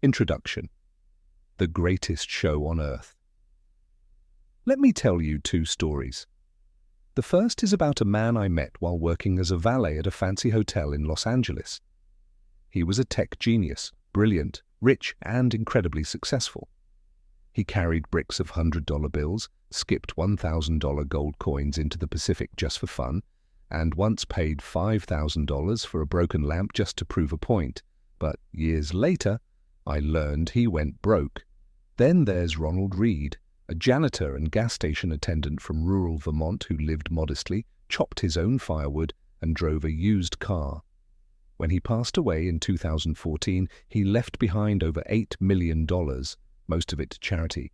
Introduction. The greatest show on earth. Let me tell you two stories. The first is about a man I met while working as a valet at a fancy hotel in Los Angeles. He was a tech genius, brilliant, rich, and incredibly successful. He carried bricks of $100 bills, skipped $1,000 gold coins into the Pacific just for fun, and once paid $5,000 for a broken lamp just to prove a point. But years later, I learned he went broke. Then there's Ronald Reed, a janitor and gas station attendant from rural Vermont who lived modestly, chopped his own firewood, and drove a used car. When he passed away in 2014, he left behind over $8 million, most of it to charity.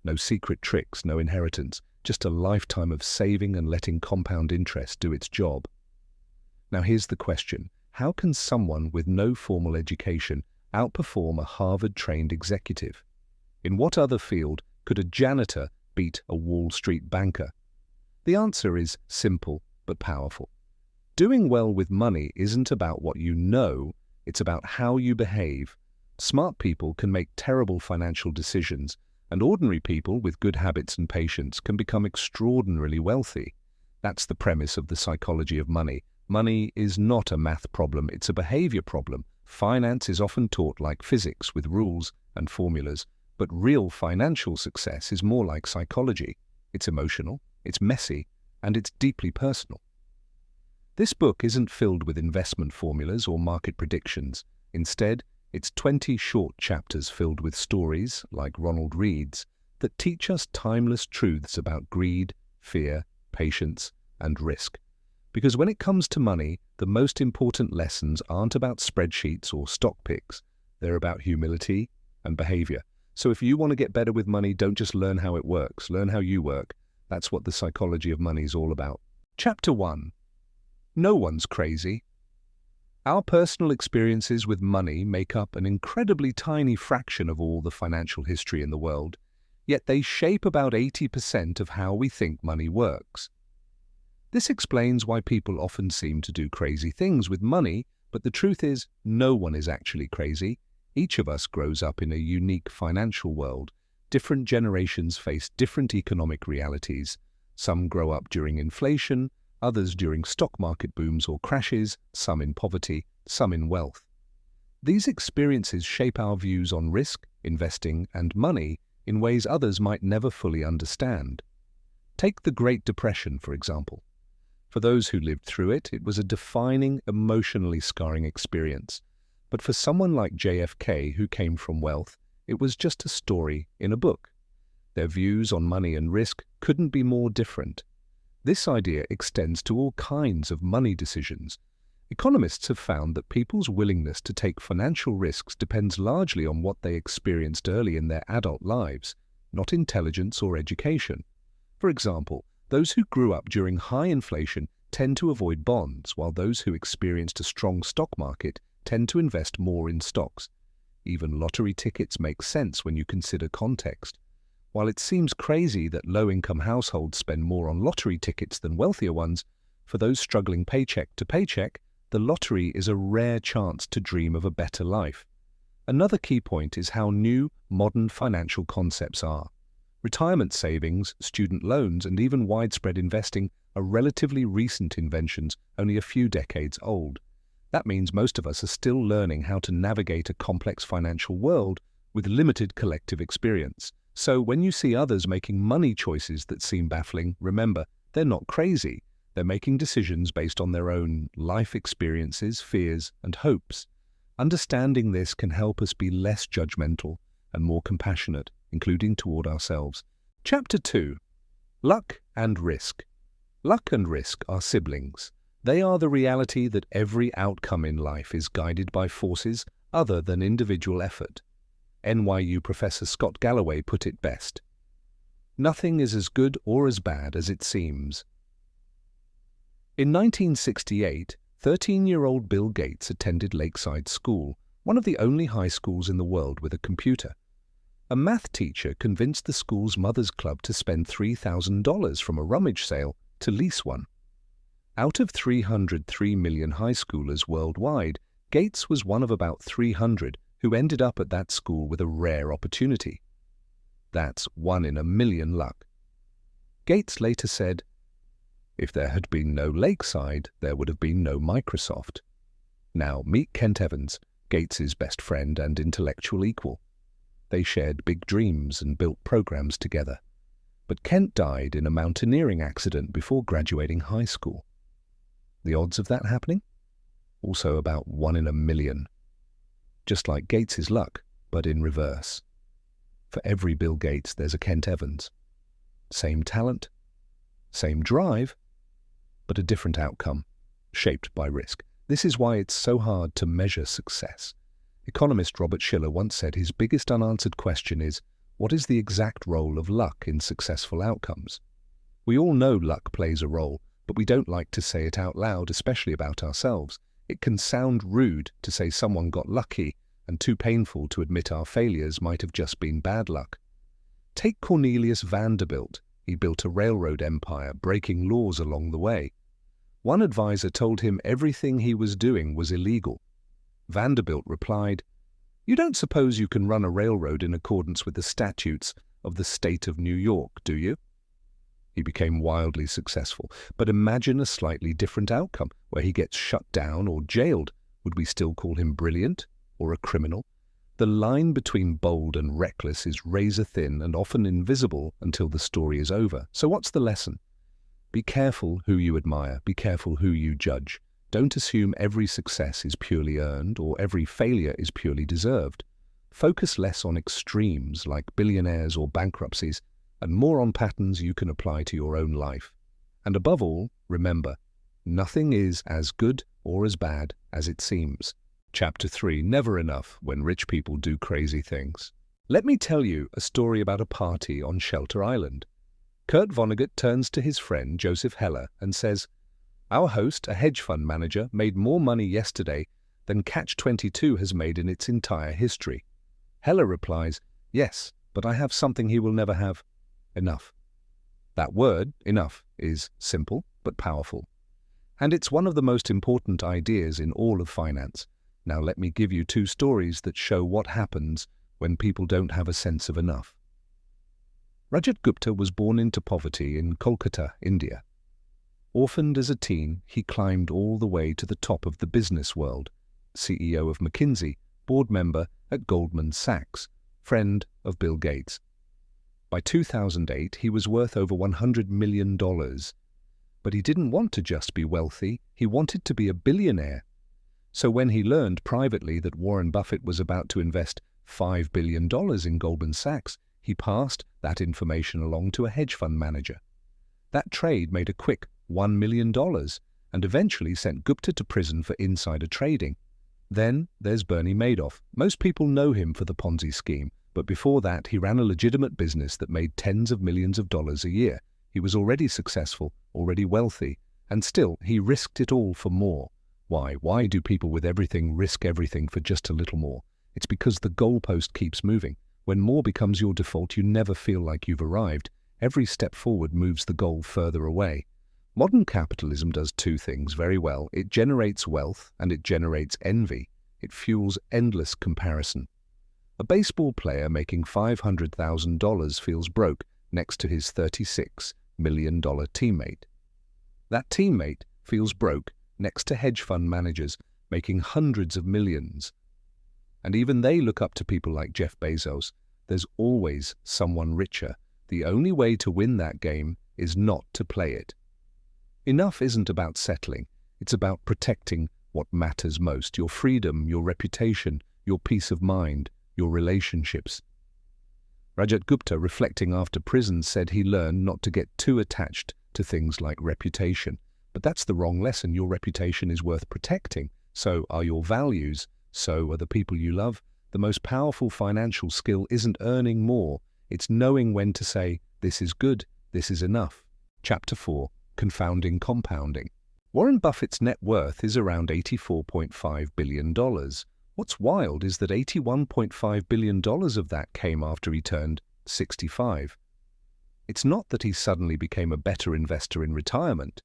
No secret tricks, no inheritance, just a lifetime of saving and letting compound interest do its job. Now here's the question. How can someone with no formal education outperform a Harvard-trained executive? In what other field could a janitor beat a Wall Street banker? The answer is simple but powerful. Doing well with money isn't about what you know, it's about how you behave. Smart people can make terrible financial decisions, and ordinary people with good habits and patience can become extraordinarily wealthy. That's the premise of the psychology of money. Money is not a math problem, it's a behavior problem. Finance is often taught like physics with rules and formulas, but real financial success is more like psychology. It's emotional, it's messy, and it's deeply personal. This book isn't filled with investment formulas or market predictions. Instead, it's 20 short chapters filled with stories, like Ronald Reed's, that teach us timeless truths about greed, fear, patience, and risk. Because when it comes to money, the most important lessons aren't about spreadsheets or stock picks. They're about humility and behavior. So if you want to get better with money, don't just learn how it works, learn how you work. That's what the psychology of money is all about. Chapter 1. No one's crazy. Our personal experiences with money make up an incredibly tiny fraction of all the financial history in the world, yet they shape about 80% of how we think money works. This explains why people often seem to do crazy things with money, but the truth is, no one is actually crazy. Each of us grows up in a unique financial world. Different generations face different economic realities. Some grow up during inflation, others during stock market booms or crashes, some in poverty, some in wealth. These experiences shape our views on risk, investing, and money in ways others might never fully understand. Take the Great Depression, for example. For those who lived through it, it was a defining, emotionally scarring experience. But for someone like JFK, who came from wealth, it was just a story in a book. Their views on money and risk couldn't be more different. This idea extends to all kinds of money decisions. Economists have found that people's willingness to take financial risks depends largely on what they experienced early in their adult lives, not intelligence or education. For example, those who grew up during high inflation tend to avoid bonds, while those who experienced a strong stock market tend to invest more in stocks. Even lottery tickets make sense when you consider context. While it seems crazy that low-income households spend more on lottery tickets than wealthier ones, for those struggling paycheck to paycheck, the lottery is a rare chance to dream of a better life. Another key point is how new, modern financial concepts are. Retirement savings, student loans, and even widespread investing are relatively recent inventions, only a few decades old. That means most of us are still learning how to navigate a complex financial world with limited collective experience. So when you see others making money choices that seem baffling, remember, they're not crazy. They're making decisions based on their own life experiences, fears, and hopes. Understanding this can help us be less judgmental and more compassionate, including toward ourselves. Chapter 2. Luck and Risk. Luck and risk are siblings. They are the reality that every outcome in life is guided by forces other than individual effort. NYU professor Scott Galloway put it best. Nothing is as good or as bad as it seems. In 1968, 13-year-old Bill Gates attended Lakeside School, one of the only high schools in the world with a computer. A math teacher convinced the school's Mothers Club to spend $3,000 from a rummage sale to lease one. Out of 303 million high schoolers worldwide, Gates was one of about 300 who ended up at that school with a rare opportunity. That's 1 in a million luck. Gates later said, "If there had been no Lakeside, there would have been no Microsoft." Now meet Kent Evans, Gates's best friend and intellectual equal. They shared big dreams and built programs together. But Kent died in a mountaineering accident before graduating high school. The odds of that happening? Also about 1 in a million. Just like Gates's luck, but in reverse. For every Bill Gates, there's a Kent Evans. Same talent, same drive, but a different outcome, shaped by risk. This is why it's so hard to measure success. Economist Robert Shiller once said his biggest unanswered question is, what is the exact role of luck in successful outcomes? We all know luck plays a role, but we don't like to say it out loud, especially about ourselves. It can sound rude to say someone got lucky, and too painful to admit our failures might have just been bad luck. Take Cornelius Vanderbilt. He built a railroad empire, breaking laws along the way. One advisor told him everything he was doing was illegal. Vanderbilt replied, "You don't suppose you can run a railroad in accordance with the statutes of the state of New York, do you?" He became wildly successful, but imagine a slightly different outcome, where he gets shut down or jailed. Would we still call him brilliant or a criminal? The line between bold and reckless is razor thin and often invisible until the story is over. So what's the lesson? Be careful who you admire, be careful who you judge. Don't assume every success is purely earned or every failure is purely deserved. Focus less on extremes like billionaires or bankruptcies and more on patterns you can apply to your own life. And above all, remember, nothing is as good or as bad as it seems. Chapter 3, Never Enough When Rich People Do Crazy Things. Let me tell you a story about a party on Shelter Island. Kurt Vonnegut turns to his friend Joseph Heller and says, "Our host, a hedge fund manager, made more money yesterday than Catch-22 has made in its entire history." Heller replies, "Yes, but I have something he will never have. Enough." That word, enough, is simple but powerful. And it's one of the most important ideas in all of finance. Now let me give you 2 stories that show what happens when people don't have a sense of enough. Rajat Gupta was born into poverty in Kolkata, India. Orphaned as a teen, he climbed all the way to the top of the business world, CEO of McKinsey, board member at Goldman Sachs, friend of Bill Gates. By 2008, he was worth over $100 million. But he didn't want to just be wealthy, he wanted to be a billionaire. So when he learned privately that Warren Buffett was about to invest $5 billion in Goldman Sachs, he passed that information along to a hedge fund manager. That trade made a quick $1 million and eventually sent Gupta to prison for insider trading. Then there's Bernie Madoff. Most people know him for the Ponzi scheme, but before that he ran a legitimate business that made tens of millions of dollars a year. He was already successful, already wealthy, and still he risked it all for more. Why? Why do people with everything risk everything for just a little more? It's because the goalpost keeps moving. When more becomes your default, you never feel like you've arrived. Every step forward moves the goal further away. Modern capitalism does 2 things very well. It generates wealth and it generates envy. It fuels endless comparison. A baseball player making $500,000 feels broke next to his $36 million teammate. That teammate feels broke next to hedge fund managers making hundreds of millions. And even they look up to people like Jeff Bezos. There's always someone richer. The only way to win that game is not to play it. Enough isn't about settling. It's about protecting what matters most: your freedom, your reputation, your peace of mind, your relationships. Rajat Gupta, reflecting after prison, said he learned not to get too attached to things like reputation. But that's the wrong lesson. Your reputation is worth protecting. So are your values. So are the people you love. The most powerful financial skill isn't earning more. It's knowing when to say, this is good, this is enough. Chapter 4, Confounding Compounding. Warren Buffett's net worth is around $84.5 billion. What's wild is that $81.5 billion of that came after he turned 65. It's not that he suddenly became a better investor in retirement.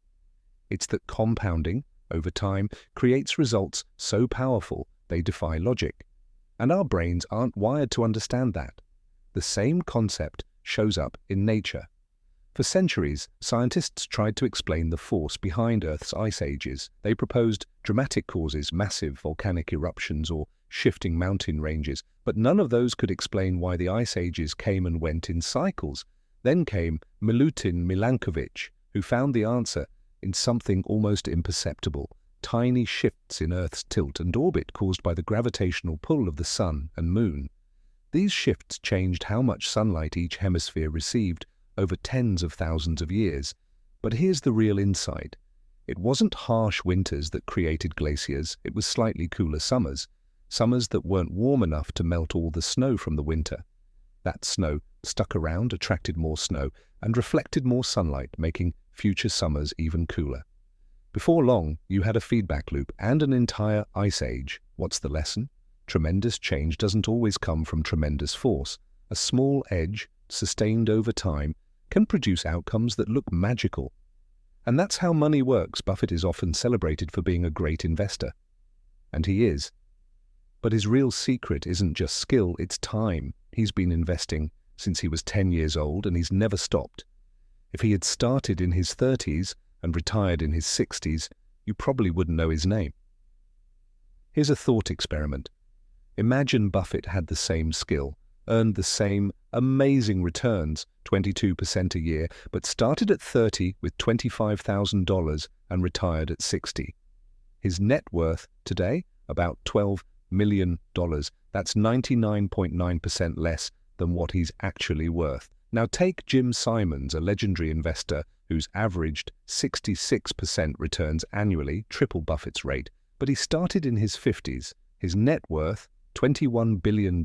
It's that compounding, over time, creates results so powerful they defy logic. And our brains aren't wired to understand that. The same concept shows up in nature. For centuries, scientists tried to explain the force behind Earth's ice ages. They proposed dramatic causes, massive volcanic eruptions or shifting mountain ranges, but none of those could explain why the ice ages came and went in cycles. Then came Milutin Milankovitch, who found the answer in something almost imperceptible: tiny shifts in Earth's tilt and orbit caused by the gravitational pull of the Sun and Moon. These shifts changed how much sunlight each hemisphere received over tens of thousands of years. But here's the real insight. It wasn't harsh winters that created glaciers, it was slightly cooler summers. Summers that weren't warm enough to melt all the snow from the winter. That snow stuck around, attracted more snow, and reflected more sunlight, making future summers even cooler. Before long, you had a feedback loop and an entire ice age. What's the lesson? Tremendous change doesn't always come from tremendous force. A small edge, sustained over time, can produce outcomes that look magical. And that's how money works. Buffett is often celebrated for being a great investor. And he is. But his real secret isn't just skill, it's time. He's been investing since he was 10 years old, and he's never stopped. If he had started in his 30s and retired in his 60s, you probably wouldn't know his name. Here's a thought experiment. Imagine Buffett had the same skill, earned the same amazing returns, 22% a year, but started at 30 with $25,000 and retired at 60. His net worth today, about $12 million. That's 99.9% less than what he's actually worth. Now take Jim Simons, a legendary investor who's averaged 66% returns annually, triple Buffett's rate, but he started in his 50s. His net worth, $21 billion,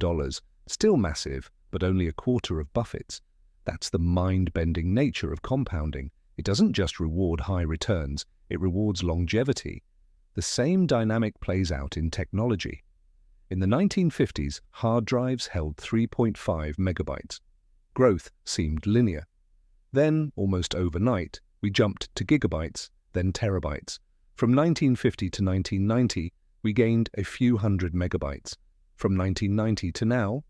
still massive, but only a quarter of Buffett's. That's the mind-bending nature of compounding. It doesn't just reward high returns, it rewards longevity. The same dynamic plays out in technology. In the 1950s, hard drives held 3.5 megabytes. Growth seemed linear. Then, almost overnight, we jumped to gigabytes, then terabytes. From 1950 to 1990, we gained a few hundred megabytes. From 1990 to now,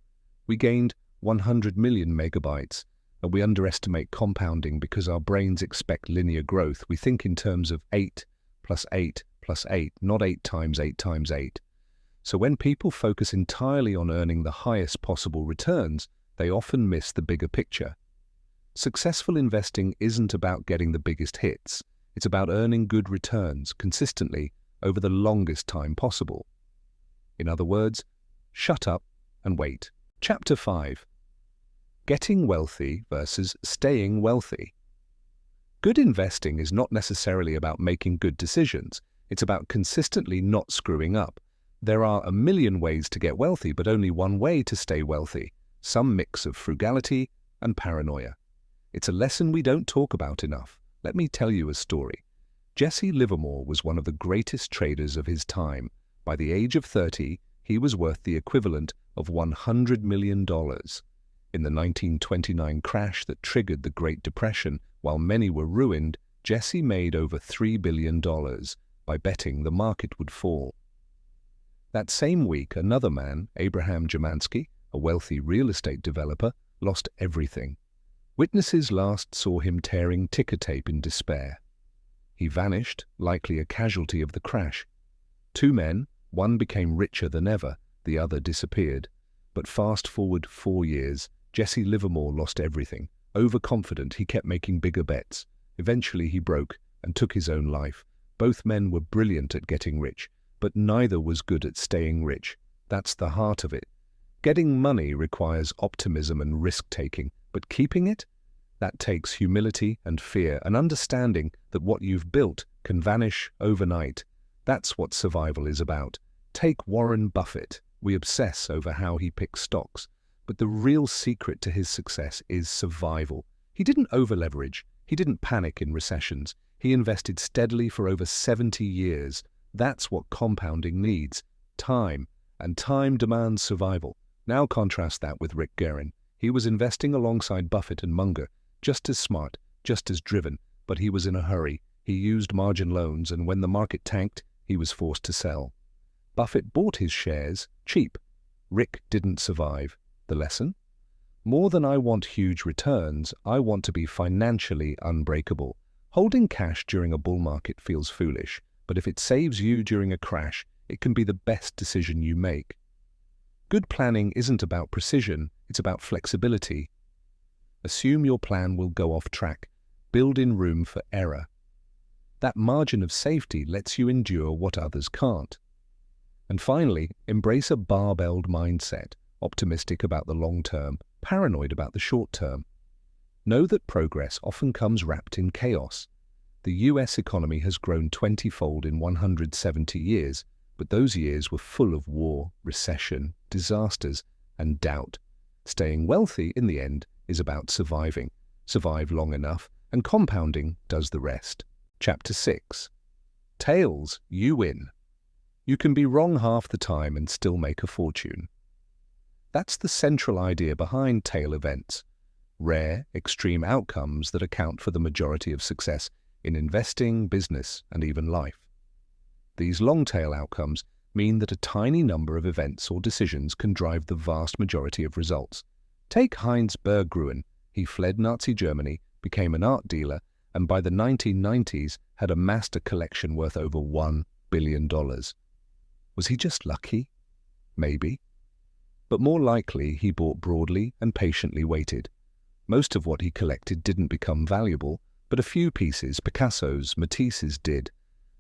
we gained 100 million megabytes. And we underestimate compounding because our brains expect linear growth. We think in terms of 8 plus 8 plus 8, not 8 times 8 times 8. So when people focus entirely on earning the highest possible returns, they often miss the bigger picture. Successful investing isn't about getting the biggest hits. It's about earning good returns consistently over the longest time possible. In other words, shut up and wait. Chapter 5. Getting wealthy versus staying wealthy. Good investing is not necessarily about making good decisions. It's about consistently not screwing up. There are a million ways to get wealthy, but only one way to stay wealthy. Some mix of frugality and paranoia. It's a lesson we don't talk about enough. Let me tell you a story. Jesse Livermore was one of the greatest traders of his time. By the age of 30, he was worth the equivalent of $100 million. In the 1929 crash that triggered the Great Depression, while many were ruined, Jesse made over $3 billion by betting the market would fall. That same week, another man, Abraham Jamansky, a wealthy real estate developer, lost everything. Witnesses last saw him tearing ticker tape in despair. He vanished, likely a casualty of the crash. Two men, one became richer than ever, the other disappeared. But fast forward 4 years, Jesse Livermore lost everything. Overconfident, he kept making bigger bets. Eventually he broke and took his own life. Both men were brilliant at getting rich, but neither was good at staying rich. That's the heart of it. Getting money requires optimism and risk-taking, but keeping it? That takes humility and fear, and understanding that what you've built can vanish overnight. That's what survival is about. Take Warren Buffett. We obsess over how he picks stocks, but the real secret to his success is survival. He didn't over-leverage. He didn't panic in recessions. He invested steadily for over 70 years. That's what compounding needs. Time. And time demands survival. Now contrast that with Rick Guerin. He was investing alongside Buffett and Munger. Just as smart, just as driven, but he was in a hurry. He used margin loans, and when the market tanked, he was forced to sell. Buffett bought his shares cheap. Rick didn't survive. The lesson? More than I want huge returns, I want to be financially unbreakable. Holding cash during a bull market feels foolish, but if it saves you during a crash, it can be the best decision you make. Good planning isn't about precision, it's about flexibility. Assume your plan will go off track. Build in room for error. That margin of safety lets you endure what others can't. And finally, embrace a barbelled mindset, optimistic about the long term, paranoid about the short term. Know that progress often comes wrapped in chaos. The US economy has grown 20-fold in 170 years, but those years were full of war, recession, disasters, and doubt. Staying wealthy, in the end, is about surviving. Survive long enough, and compounding does the rest. Chapter 6. Tails, you win. You can be wrong half the time and still make a fortune. That's the central idea behind tail events. Rare, extreme outcomes that account for the majority of success in investing, business, and even life. These long-tail outcomes mean that a tiny number of events or decisions can drive the vast majority of results. Take Heinz Berggruen. He fled Nazi Germany, became an art dealer, and by the 1990s had amassed a collection worth over $1 billion. Was he just lucky? Maybe. But more likely, he bought broadly and patiently waited. Most of what he collected didn't become valuable, but a few pieces, Picasso's, Matisse's, did.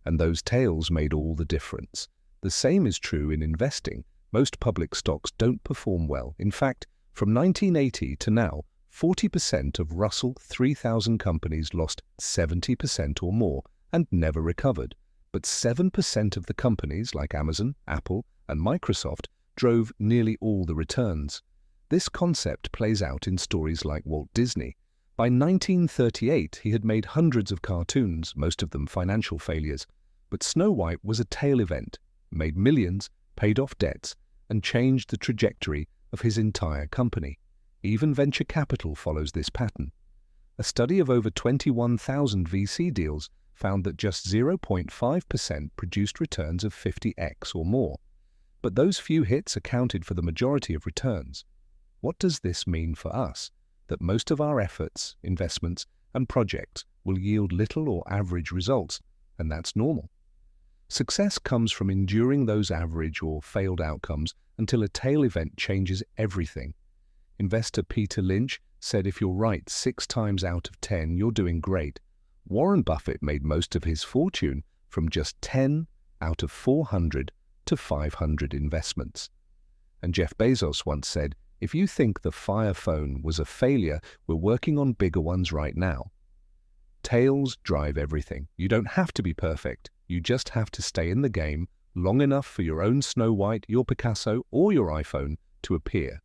And those tails made all the difference. The same is true in investing. Most public stocks don't perform well. In fact, from 1980 to now, 40% of Russell 3000 companies lost 70% or more and never recovered. But 7% of the companies, like Amazon, Apple, and Microsoft, drove nearly all the returns. This concept plays out in stories like Walt Disney. By 1938, he had made hundreds of cartoons, most of them financial failures. But Snow White was a tail event, made millions, paid off debts, and changed the trajectory of his entire company. Even venture capital follows this pattern. A study of over 21,000 VC deals found that just 0.5% produced returns of 50x or more. But those few hits accounted for the majority of returns. What does this mean for us? That most of our efforts, investments, and projects will yield little or average results, and that's normal. Success comes from enduring those average or failed outcomes until a tail event changes everything. Investor Peter Lynch said if you're right 6 times out of 10, you're doing great. Warren Buffett made most of his fortune from just 10 out of 400 to 500 investments. And Jeff Bezos once said, if you think the Fire Phone was a failure, we're working on bigger ones right now. Tails drive everything. You don't have to be perfect. You just have to stay in the game long enough for your own Snow White, your Picasso, or your iPhone to appear.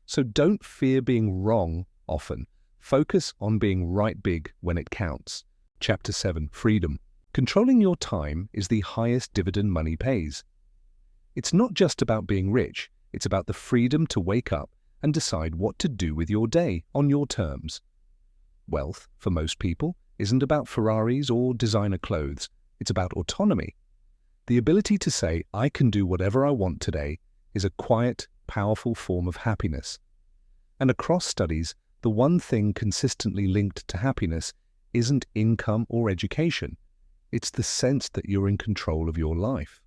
So don't fear being wrong often. Focus on being right big when it counts. Chapter 7. Freedom. Controlling your time is the highest dividend money pays. It's not just about being rich. It's about the freedom to wake up and decide what to do with your day on your terms. Wealth, for most people, isn't about Ferraris or designer clothes. It's about autonomy. The ability to say, I can do whatever I want today, is a quiet, powerful form of happiness. And across studies, the one thing consistently linked to happiness isn't income or education. It's the sense that you're in control of your life.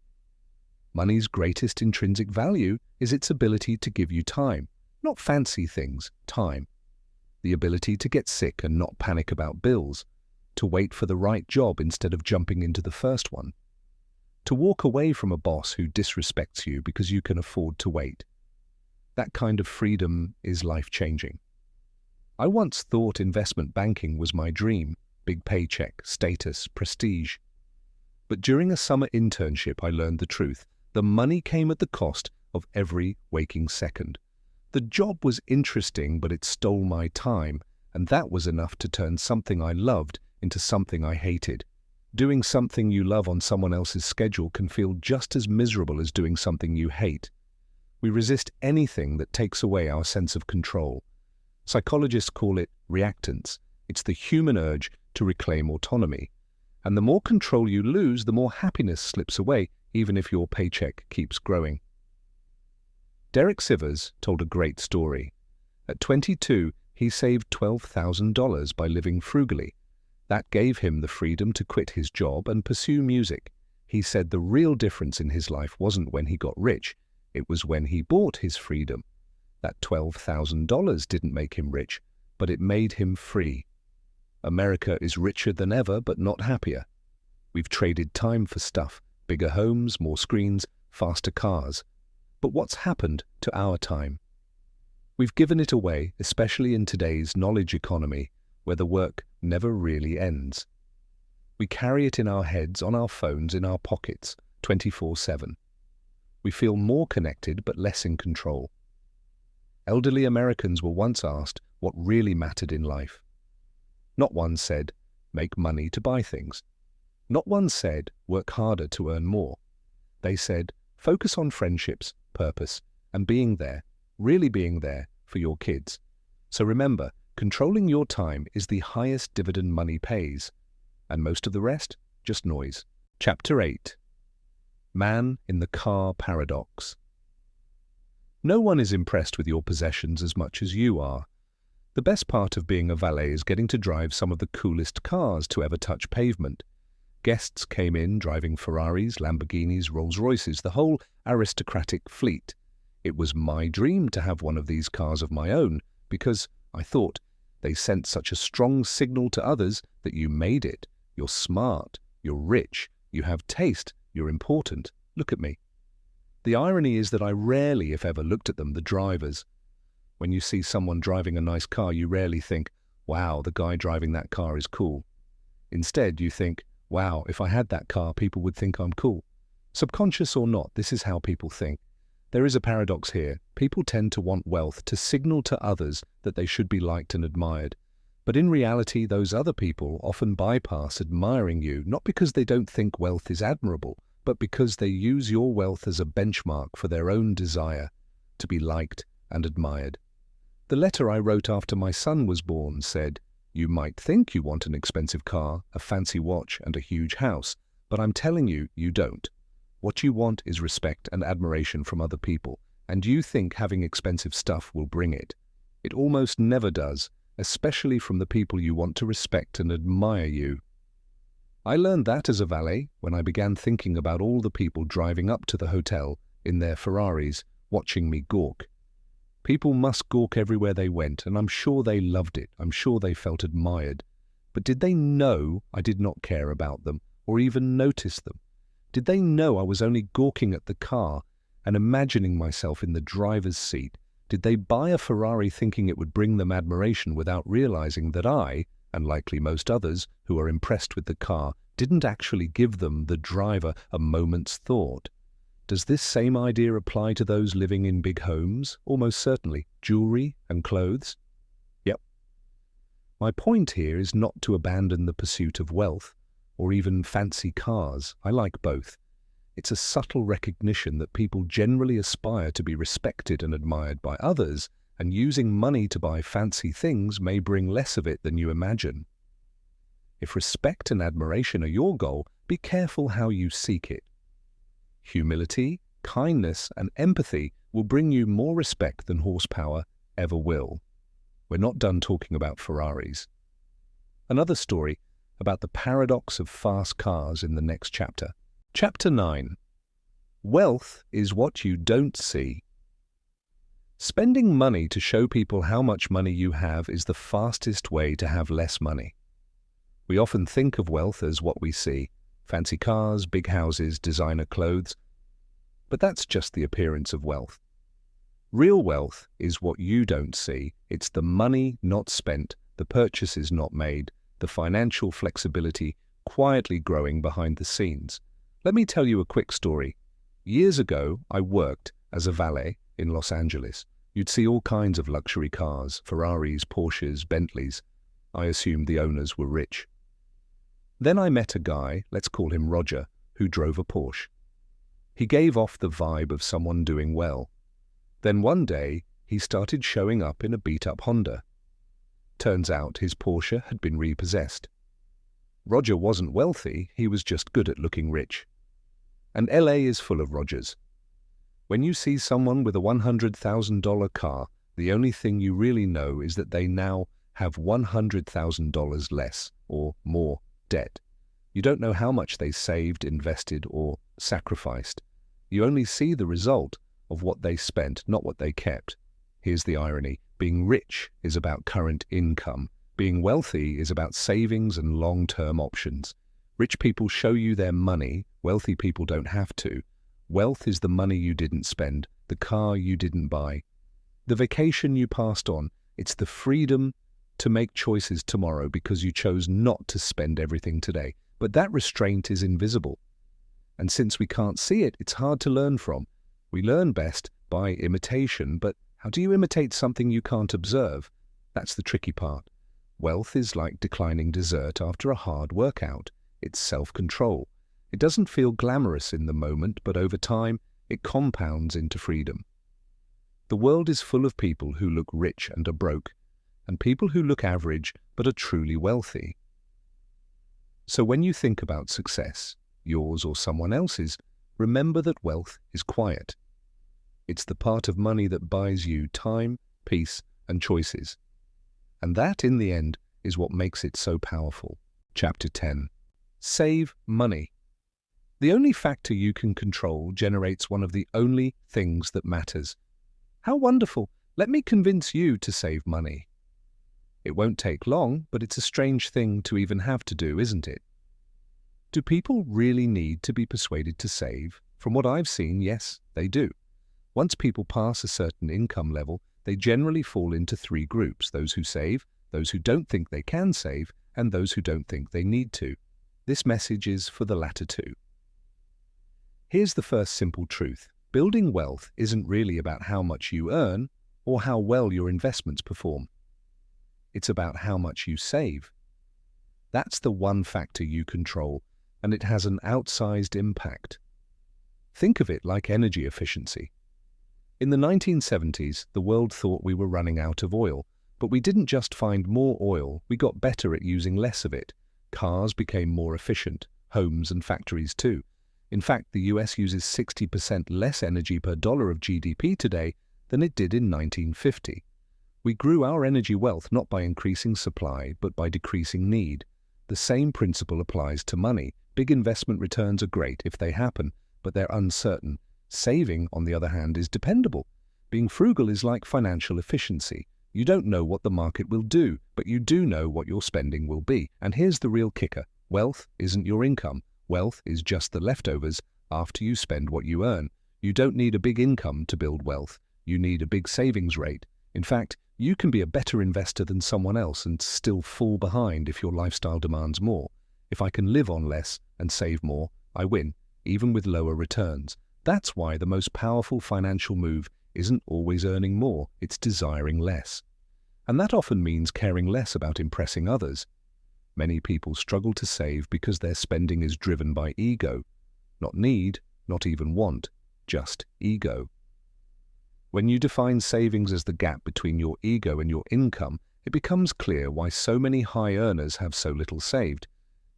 Money's greatest intrinsic value is its ability to give you time. Not fancy things, time. The ability to get sick and not panic about bills. To wait for the right job instead of jumping into the first one. To walk away from a boss who disrespects you because you can afford to wait. That kind of freedom is life-changing. I once thought investment banking was my dream. Big paycheck, status, prestige. But during a summer internship, I learned the truth. The money came at the cost of every waking second. The job was interesting, but it stole my time, and that was enough to turn something I loved into something I hated. Doing something you love on someone else's schedule can feel just as miserable as doing something you hate. We resist anything that takes away our sense of control. Psychologists call it reactance. It's the human urge to reclaim autonomy. And the more control you lose, the more happiness slips away, even if your paycheck keeps growing. Derek Sivers told a great story. At 22, he saved $12,000 by living frugally. That gave him the freedom to quit his job and pursue music. He said the real difference in his life wasn't when he got rich, it was when he bought his freedom. That $12,000 didn't make him rich, but it made him free. America is richer than ever, but not happier. We've traded time for stuff, bigger homes, more screens, faster cars. But what's happened to our time? We've given it away, especially in today's knowledge economy, where the work never really ends. We carry it in our heads, on our phones, in our pockets, 24/7. We feel more connected but less in control. Elderly Americans were once asked what really mattered in life. Not one said, make money to buy things. Not one said, work harder to earn more. They said, focus on friendships, purpose, and being there, really being there for your kids. So remember, controlling your time is the highest dividend money pays, and most of the rest, just noise. Chapter 8. Man in the Car Paradox. No one is impressed with your possessions as much as you are. The best part of being a valet is getting to drive some of the coolest cars to ever touch pavement. Guests came in driving Ferraris, Lamborghinis, Rolls-Royces, the whole aristocratic fleet. It was my dream to have one of these cars of my own because, I thought, they sent such a strong signal to others that you made it. You're smart, you're rich, you have taste, you're important. Look at me. The irony is that I rarely, if ever, looked at them, the drivers. When you see someone driving a nice car, you rarely think, wow, the guy driving that car is cool. Instead, you think, wow, if I had that car, people would think I'm cool. Subconscious or not, this is how people think. There is a paradox here. People tend to want wealth to signal to others that they should be liked and admired. But in reality, those other people often bypass admiring you, not because they don't think wealth is admirable, but because they use your wealth as a benchmark for their own desire to be liked and admired. The letter I wrote after my son was born said, you might think you want an expensive car, a fancy watch, and a huge house, but I'm telling you, you don't. What you want is respect and admiration from other people, and you think having expensive stuff will bring it. It almost never does, especially from the people you want to respect and admire you. I learned that as a valet when I began thinking about all the people driving up to the hotel in their Ferraris, watching me gawk. People must gawk everywhere they went, and I'm sure they loved it. I'm sure they felt admired. But did they know I did not care about them, or even notice them? Did they know I was only gawking at the car and imagining myself in the driver's seat? Did they buy a Ferrari thinking it would bring them admiration without realizing that I, and likely most others who are impressed with the car, didn't actually give them, the driver, a moment's thought? Does this same idea apply to those living in big homes? Almost certainly. Jewelry and clothes? Yep. My point here is not to abandon the pursuit of wealth, or even fancy cars. I like both. It's a subtle recognition that people generally aspire to be respected and admired by others, and using money to buy fancy things may bring less of it than you imagine. If respect and admiration are your goal, be careful how you seek it. Humility, kindness, and empathy will bring you more respect than horsepower ever will. We're not done talking about Ferraris. Another story about the paradox of fast cars in the next chapter. Chapter 9. Wealth is what you don't see. Spending money to show people how much money you have is the fastest way to have less money. We often think of wealth as what we see: fancy cars, big houses, designer clothes. But that's just the appearance of wealth. Real wealth is what you don't see. It's the money not spent, the purchases not made, the financial flexibility quietly growing behind the scenes. Let me tell you a quick story. Years ago, I worked as a valet in Los Angeles. You'd see all kinds of luxury cars, Ferraris, Porsches, Bentleys. I assumed the owners were rich. Then I met a guy, let's call him Roger, who drove a Porsche. He gave off the vibe of someone doing well. Then one day, he started showing up in a beat-up Honda. Turns out his Porsche had been repossessed. Roger wasn't wealthy, he was just good at looking rich. And LA is full of Rogers. When you see someone with a $100,000 car, the only thing you really know is that they now have $100,000 less or more debt. You don't know how much they saved, invested, or sacrificed. You only see the result of what they spent, not what they kept. Here's the irony. Being rich is about current income. Being wealthy is about savings and long-term options. Rich people show you their money. Wealthy people don't have to. Wealth is the money you didn't spend, the car you didn't buy, the vacation you passed on. It's the freedom to make choices tomorrow because you chose not to spend everything today. But that restraint is invisible. And since we can't see it, it's hard to learn from. We learn best by imitation, but how do you imitate something you can't observe? That's the tricky part. Wealth is like declining dessert after a hard workout. It's self-control. It doesn't feel glamorous in the moment, but over time, it compounds into freedom. The world is full of people who look rich and are broke, and people who look average but are truly wealthy. So when you think about success, yours or someone else's, remember that wealth is quiet. It's the part of money that buys you time, peace, and choices. And that, in the end, is what makes it so powerful. Chapter 10. Save money. The only factor you can control generates one of the only things that matters. How wonderful! Let me convince you to save money. It won't take long, but it's a strange thing to even have to do, isn't it? Do people really need to be persuaded to save? From what I've seen, yes, they do. Once people pass a certain income level, they generally fall into three groups: those who save, those who don't think they can save, and those who don't think they need to. This message is for the latter two. Here's the first simple truth. Building wealth isn't really about how much you earn or how well your investments perform. It's about how much you save. That's the one factor you control, and it has an outsized impact. Think of it like energy efficiency. In the 1970s, the world thought we were running out of oil, but we didn't just find more oil, we got better at using less of it. Cars became more efficient, homes and factories too. In fact, the US uses 60% less energy per dollar of GDP today than it did in 1950. We grew our energy wealth not by increasing supply, but by decreasing need. The same principle applies to money. Big investment returns are great if they happen, but they're uncertain. Saving, on the other hand, is dependable. Being frugal is like financial efficiency. You don't know what the market will do, but you do know what your spending will be. And here's the real kicker. Wealth isn't your income. Wealth is just the leftovers after you spend what you earn. You don't need a big income to build wealth. You need a big savings rate. In fact, you can be a better investor than someone else and still fall behind if your lifestyle demands more. If I can live on less and save more, I win, even with lower returns. That's why the most powerful financial move isn't always earning more, it's desiring less. And that often means caring less about impressing others. Many people struggle to save because their spending is driven by ego. Not need, not even want, just ego. When you define savings as the gap between your ego and your income, it becomes clear why so many high earners have so little saved.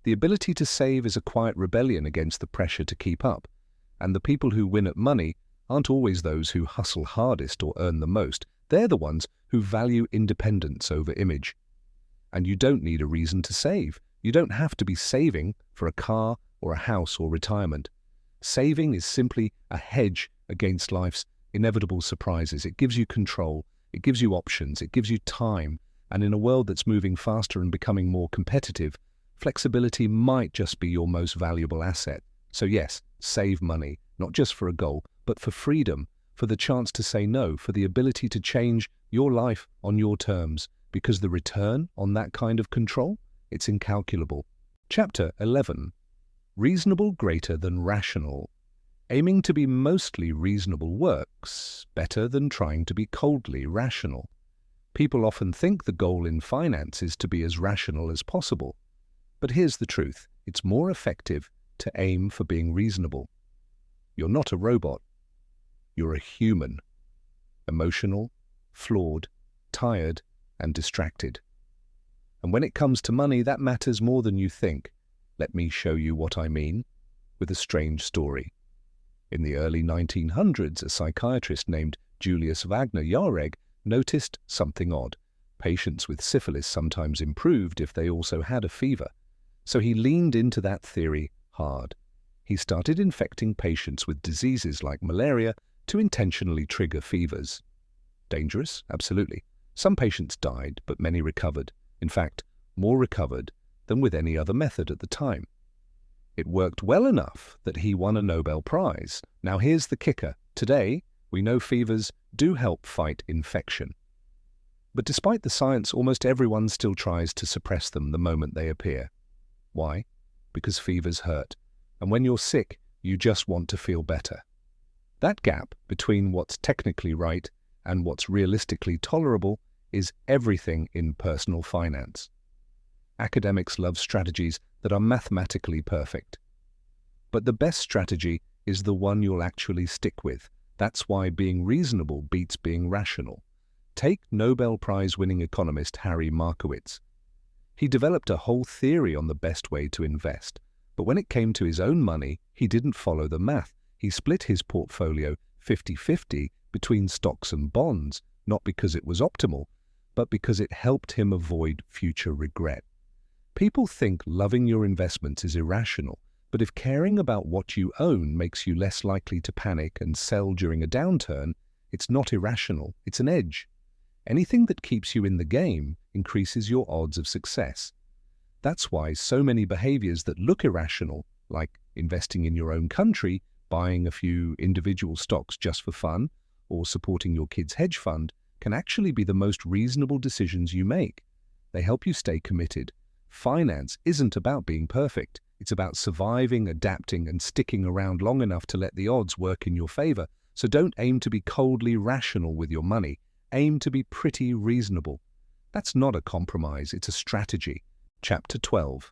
The ability to save is a quiet rebellion against the pressure to keep up. And the people who win at money aren't always those who hustle hardest or earn the most. They're the ones who value independence over image. And you don't need a reason to save. You don't have to be saving for a car or a house or retirement. Saving is simply a hedge against life's inevitable surprises. It gives you control, it gives you options, it gives you time. And in a world that's moving faster and becoming more competitive, flexibility might just be your most valuable asset. So yes, save money, not just for a goal, but for freedom, for the chance to say no, for the ability to change your life on your terms. Because the return on that kind of control, it's incalculable. Chapter 11. Reasonable greater than rational. Aiming to be mostly reasonable works better than trying to be coldly rational. People often think the goal in finance is to be as rational as possible. But here's the truth. It's more effective to aim for being reasonable. You're not a robot. You're a human. Emotional, flawed, tired, and distracted. And when it comes to money, that matters more than you think. Let me show you what I mean with a strange story. In the early 1900s, a psychiatrist named Julius Wagner Jauregg noticed something odd. Patients with syphilis sometimes improved if they also had a fever. So he leaned into that theory hard. He started infecting patients with diseases like malaria to intentionally trigger fevers. Dangerous? Absolutely. Some patients died, but many recovered. In fact, more recovered than with any other method at the time. It worked well enough that he won a Nobel Prize. Now here's the kicker. Today, we know fevers do help fight infection. But despite the science, almost everyone still tries to suppress them the moment they appear. Why? Because fevers hurt. And when you're sick, you just want to feel better. That gap between what's technically right and what's realistically tolerable is everything in personal finance. Academics love strategies that are mathematically perfect. But the best strategy is the one you'll actually stick with. That's why being reasonable beats being rational. Take Nobel Prize-winning economist Harry Markowitz. He developed a whole theory on the best way to invest. But when it came to his own money, he didn't follow the math. He split his portfolio 50-50 between stocks and bonds, not because it was optimal, but because it helped him avoid future regret. People think loving your investments is irrational, but if caring about what you own makes you less likely to panic and sell during a downturn, it's not irrational, it's an edge. Anything that keeps you in the game increases your odds of success. That's why so many behaviors that look irrational, like investing in your own country, buying a few individual stocks just for fun, or supporting your kid's hedge fund, can actually be the most reasonable decisions you make. They help you stay committed. Finance isn't about being perfect. It's about surviving, adapting, and sticking around long enough to let the odds work in your favor. So don't aim to be coldly rational with your money. Aim to be pretty reasonable. That's not a compromise, it's a strategy. Chapter 12.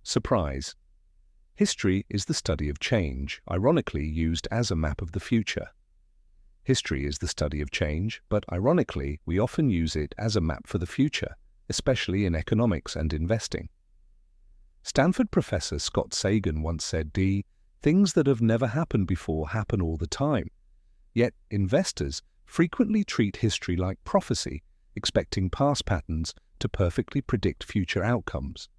Surprise. History is the study of change, ironically used as a map of the future. History is the study of change, but ironically, we often use it as a map for the future, especially in economics and investing. Stanford professor Scott Sagan once said, "Things that have never happened before happen all the time." Yet investors frequently treat history like prophecy, expecting past patterns to perfectly predict future outcomes.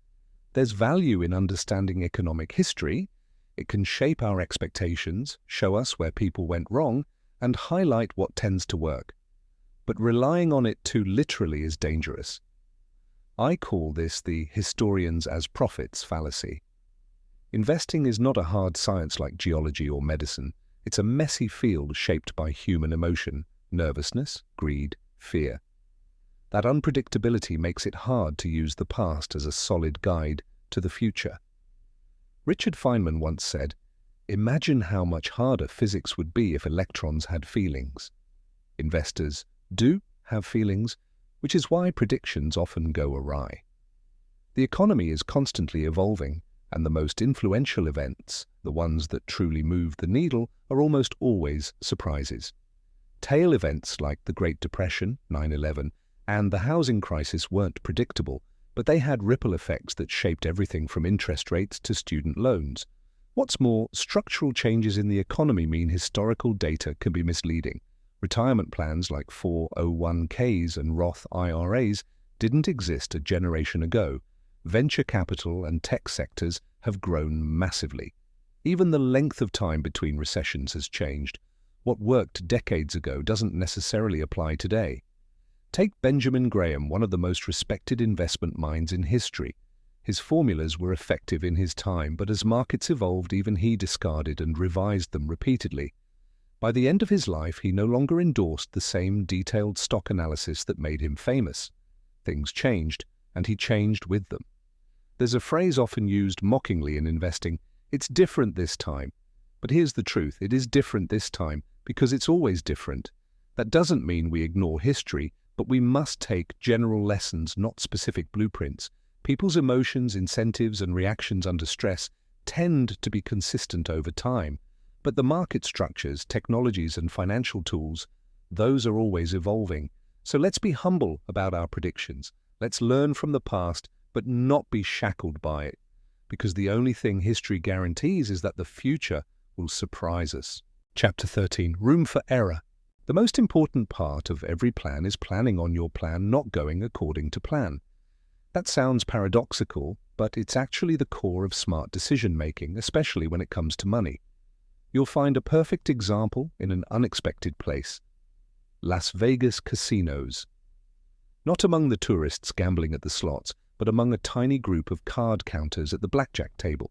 There's value in understanding economic history. It can shape our expectations, show us where people went wrong, and highlight what tends to work. But relying on it too literally is dangerous. I call this the historians as prophets fallacy. Investing is not a hard science like geology or medicine. It's a messy field shaped by human emotion, nervousness, greed, fear. That unpredictability makes it hard to use the past as a solid guide to the future. Richard Feynman once said, "Imagine how much harder physics would be if electrons had feelings." Investors do have feelings, which is why predictions often go awry. The economy is constantly evolving, and the most influential events, the ones that truly move the needle, are almost always surprises. Tail events like the Great Depression, 9/11, and the housing crisis weren't predictable, but they had ripple effects that shaped everything from interest rates to student loans. What's more, structural changes in the economy mean historical data can be misleading. Retirement plans like 401ks and Roth IRAs didn't exist a generation ago. Venture capital and tech sectors have grown massively. Even the length of time between recessions has changed. What worked decades ago doesn't necessarily apply today. Take Benjamin Graham, one of the most respected investment minds in history. His formulas were effective in his time, but as markets evolved, even he discarded and revised them repeatedly. By the end of his life, he no longer endorsed the same detailed stock analysis that made him famous. Things changed, and he changed with them. There's a phrase often used mockingly in investing, "It's different this time." But here's the truth, it is different this time because it's always different. That doesn't mean we ignore history, but we must take general lessons, not specific blueprints. People's emotions, incentives, and reactions under stress tend to be consistent over time. But the market structures, technologies, and financial tools, those are always evolving. So let's be humble about our predictions. Let's learn from the past, but not be shackled by it. Because the only thing history guarantees is that the future will surprise us. Chapter 13. Room for error. The most important part of every plan is planning on your plan not going according to plan. That sounds paradoxical, but it's actually the core of smart decision-making, especially when it comes to money. You'll find a perfect example in an unexpected place. Las Vegas casinos. Not among the tourists gambling at the slots, but among a tiny group of card counters at the blackjack table.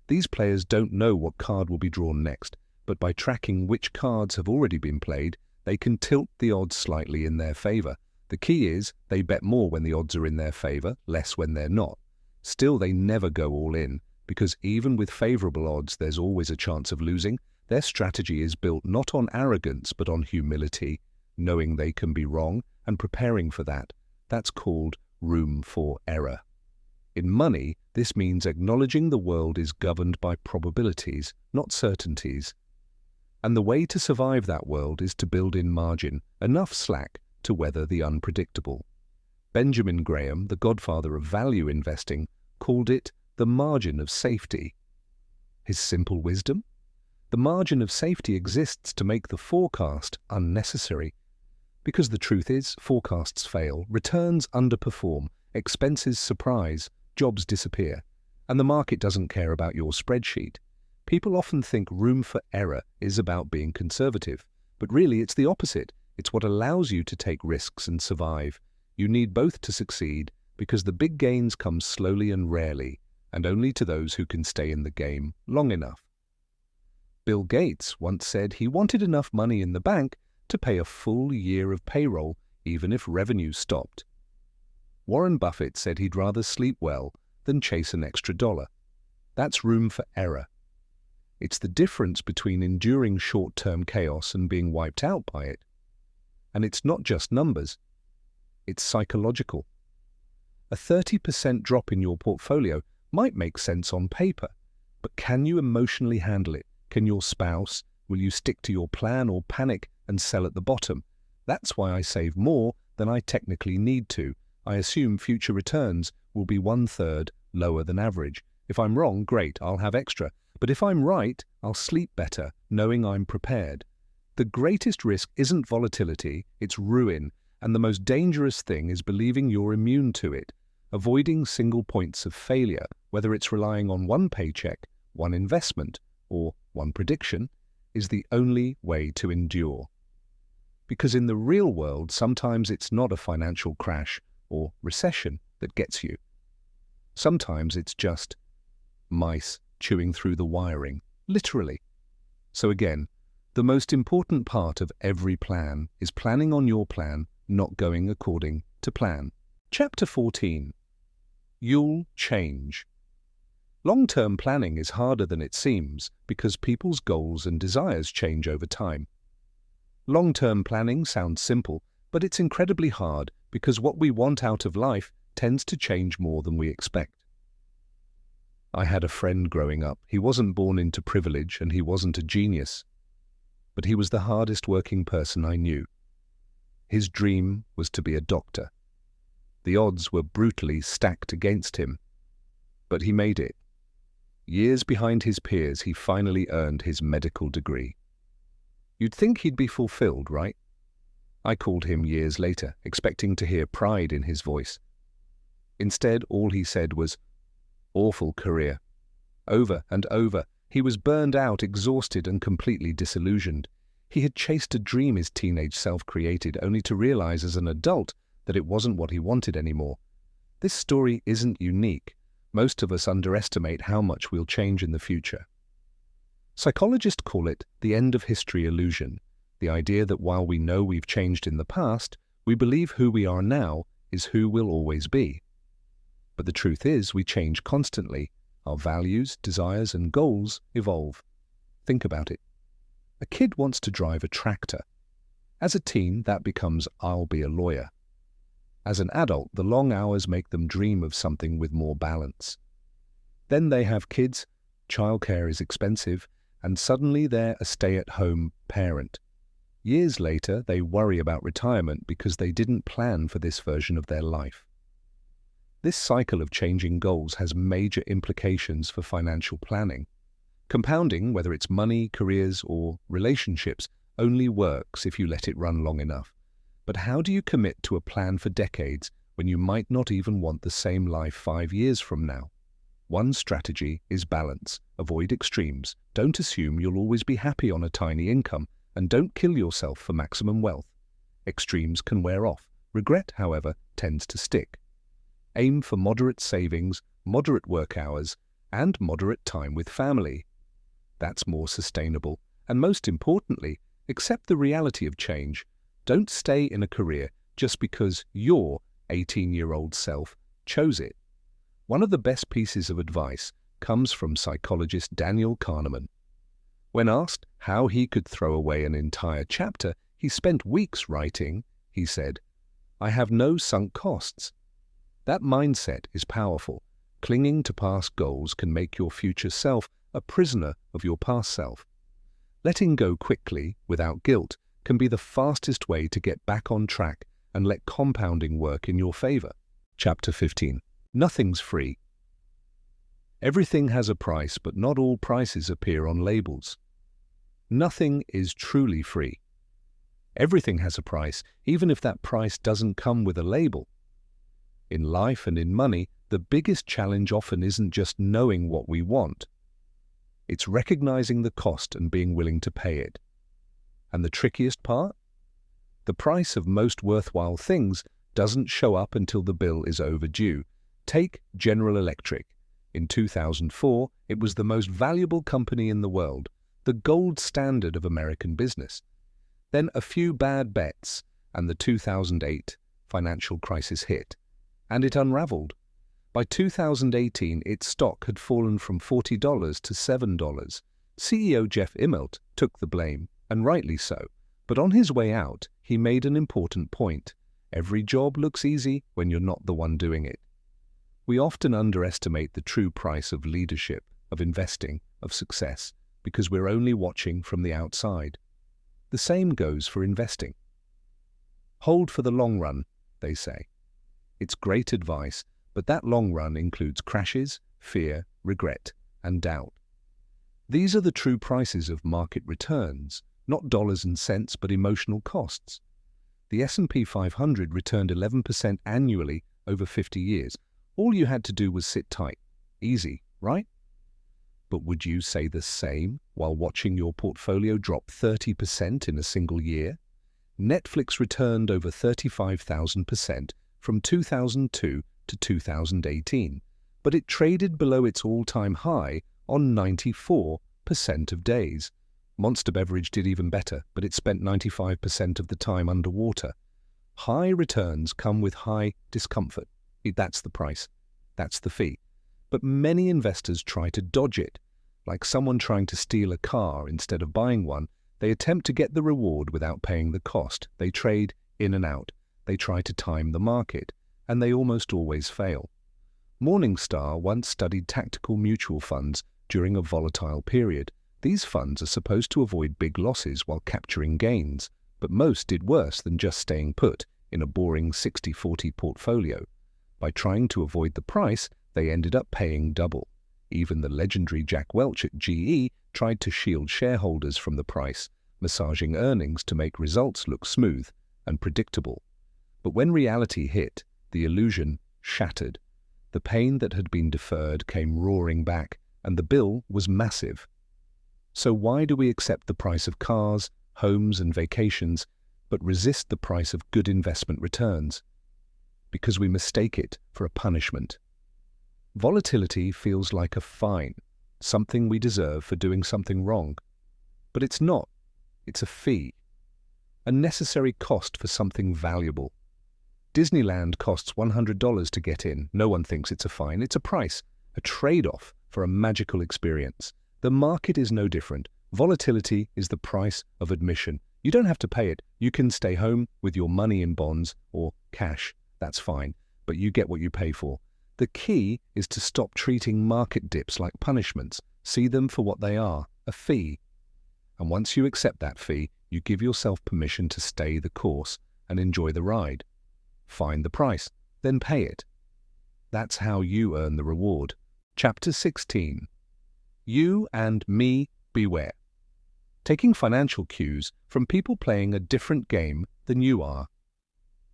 These players don't know what card will be drawn next, but by tracking which cards have already been played, they can tilt the odds slightly in their favor. The key is they bet more when the odds are in their favor, less when they're not. Still, they never go all in, because even with favorable odds, there's always a chance of losing. Their strategy is built not on arrogance, but on humility, knowing they can be wrong and preparing for that. That's called room for error. In money, this means acknowledging the world is governed by probabilities, not certainties. And the way to survive that world is to build in margin, enough slack to weather the unpredictable. Benjamin Graham, the godfather of value investing, called it the margin of safety. His simple wisdom? The margin of safety exists to make the forecast unnecessary. Because the truth is, forecasts fail, returns underperform, expenses surprise, jobs disappear, and the market doesn't care about your spreadsheet. People often think room for error is about being conservative, but really it's the opposite. It's what allows you to take risks and survive. You need both to succeed, because the big gains come slowly and rarely, and only to those who can stay in the game long enough. Bill Gates once said he wanted enough money in the bank to pay a full year of payroll, even if revenue stopped. Warren Buffett said he'd rather sleep well than chase an extra dollar. That's room for error. It's the difference between enduring short-term chaos and being wiped out by it. And it's not just numbers. It's psychological. A 30% drop in your portfolio might make sense on paper, but can you emotionally handle it? Can your spouse? Will you stick to your plan or panic and sell at the bottom? That's why I save more than I technically need to. I assume future returns will be 1/3 lower than average. If I'm wrong, great, I'll have extra. But if I'm right, I'll sleep better, knowing I'm prepared. The greatest risk isn't volatility, it's ruin, and the most dangerous thing is believing you're immune to it. Avoiding single points of failure, whether it's relying on one paycheck, one investment, or one prediction, is the only way to endure. Because in the real world, sometimes it's not a financial crash or recession that gets you. Sometimes it's just mice chewing through the wiring, literally. So again, the most important part of every plan is planning on your plan, not going according to plan. Chapter 14. You'll change. Long-term planning is harder than it seems because people's goals and desires change over time. Long-term planning sounds simple, but it's incredibly hard because what we want out of life tends to change more than we expect. I had a friend growing up. He wasn't born into privilege and he wasn't a genius, but he was the hardest working person I knew. His dream was to be a doctor. The odds were brutally stacked against him, but he made it. Years behind his peers, he finally earned his medical degree. You'd think he'd be fulfilled, right? I called him years later, expecting to hear pride in his voice. Instead, all he said was, "Awful career." Over and over, he was burned out, exhausted, and completely disillusioned. He had chased a dream his teenage self created, only to realize as an adult that it wasn't what he wanted anymore. This story isn't unique. Most of us underestimate how much we'll change in the future. Psychologists call it the end of history illusion, the idea that while we know we've changed in the past, we believe who we are now is who we'll always be. But the truth is, we change constantly. Our values, desires, and goals evolve. Think about it. A kid wants to drive a tractor. As a teen, that becomes, "I'll be a lawyer." As an adult, the long hours make them dream of something with more balance. Then they have kids, childcare is expensive, and suddenly they're a stay-at-home parent. Years later, they worry about retirement because they didn't plan for this version of their life. This cycle of changing goals has major implications for financial planning. Compounding, whether it's money, careers, or relationships, only works if you let it run long enough. But how do you commit to a plan for decades when you might not even want the same life 5 years from now? One strategy is balance. Avoid extremes. Don't assume you'll always be happy on a tiny income, and don't kill yourself for maximum wealth. Extremes can wear off. Regret, however, tends to stick. Aim for moderate savings, moderate work hours, and moderate time with family. That's more sustainable. And most importantly, accept the reality of change. Don't stay in a career just because your 18-year-old self chose it. One of the best pieces of advice comes from psychologist Daniel Kahneman. When asked how he could throw away an entire chapter he spent weeks writing, he said, "I have no sunk costs." That mindset is powerful. Clinging to past goals can make your future self a prisoner of your past self. Letting go quickly, without guilt, can be the fastest way to get back on track and let compounding work in your favor. Chapter 15. Nothing's free. Everything has a price, but not all prices appear on labels. Nothing is truly free. Everything has a price, even if that price doesn't come with a label. In life and in money, the biggest challenge often isn't just knowing what we want. It's recognizing the cost and being willing to pay it. And the trickiest part? The price of most worthwhile things doesn't show up until the bill is overdue. Take General Electric. In 2004, it was the most valuable company in the world, the gold standard of American business. Then a few bad bets, and the 2008 financial crisis hit, and it unraveled. By 2018, its stock had fallen from $40 to $7. CEO Jeff Immelt took the blame, and rightly so. But on his way out, he made an important point. Every job looks easy when you're not the one doing it. We often underestimate the true price of leadership, of investing, of success, because we're only watching from the outside. The same goes for investing. Hold for the long run, they say. It's great advice, but that long run includes crashes, fear, regret, and doubt. These are the true prices of market returns, not dollars and cents, but emotional costs. The S&P 500 returned 11% annually over 50 years. All you had to do was sit tight. Easy, right? But would you say the same while watching your portfolio drop 30% in a single year? Netflix returned over 35,000% from 2002 to 2018, but it traded below its all-time high on 94% of days. Monster Beverage did even better, but it spent 95% of the time underwater. High returns come with high discomfort. That's the price. That's the fee. But many investors try to dodge it. Like someone trying to steal a car instead of buying one, they attempt to get the reward without paying the cost. They trade in and out. They try to time the market, and they almost always fail. Morningstar once studied tactical mutual funds during a volatile period. These funds are supposed to avoid big losses while capturing gains, but most did worse than just staying put in a boring 60-40 portfolio. By trying to avoid the price, they ended up paying double. Even the legendary Jack Welch at GE tried to shield shareholders from the price, massaging earnings to make results look smooth and predictable. But when reality hit, the illusion shattered. The pain that had been deferred came roaring back, and the bill was massive. So why do we accept the price of cars, homes, and vacations, but resist the price of good investment returns? Because we mistake it for a punishment. Volatility feels like a fine, something we deserve for doing something wrong. But it's not. It's a fee. A necessary cost for something valuable. Disneyland costs $100 to get in. No one thinks it's a fine. It's a price, a trade-off for a magical experience. The market is no different. Volatility is the price of admission. You don't have to pay it. You can stay home with your money in bonds or cash. That's fine, but you get what you pay for. The key is to stop treating market dips like punishments. See them for what they are, a fee. And once you accept that fee, you give yourself permission to stay the course and enjoy the ride. Find the price, then pay it. That's how you earn the reward. Chapter 16. You and me beware. Taking financial cues from people playing a different game than you are.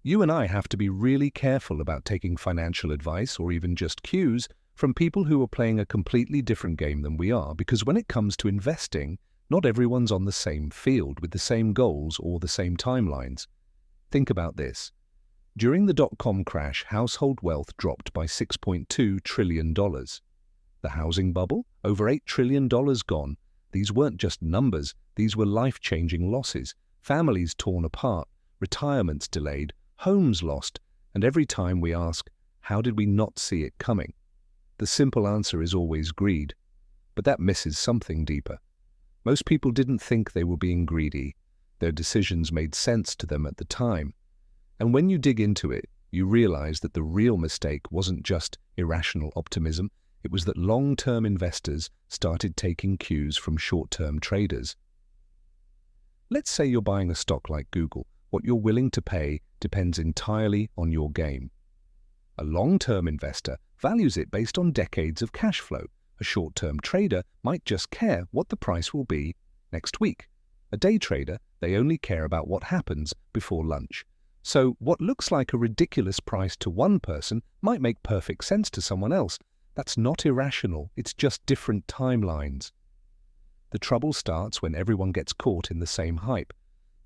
You and I have to be really careful about taking financial advice or even just cues from people who are playing a completely different game than we are, because when it comes to investing, not everyone's on the same field with the same goals or the same timelines. Think about this. During the dot-com crash, household wealth dropped by $6.2 trillion. The housing bubble? Over $8 trillion gone. These weren't just numbers, these were life-changing losses. Families torn apart, retirements delayed, homes lost, and every time we ask, how did we not see it coming? The simple answer is always greed. But that misses something deeper. Most people didn't think they were being greedy. Their decisions made sense to them at the time. And when you dig into it, you realize that the real mistake wasn't just irrational optimism, it was that long-term investors started taking cues from short-term traders. Let's say you're buying a stock like Google. What you're willing to pay depends entirely on your game. A long-term investor values it based on decades of cash flow. A short-term trader might just care what the price will be next week. A day trader, they only care about what happens before lunch. So what looks like a ridiculous price to one person might make perfect sense to someone else. That's not irrational, it's just different timelines. The trouble starts when everyone gets caught in the same hype.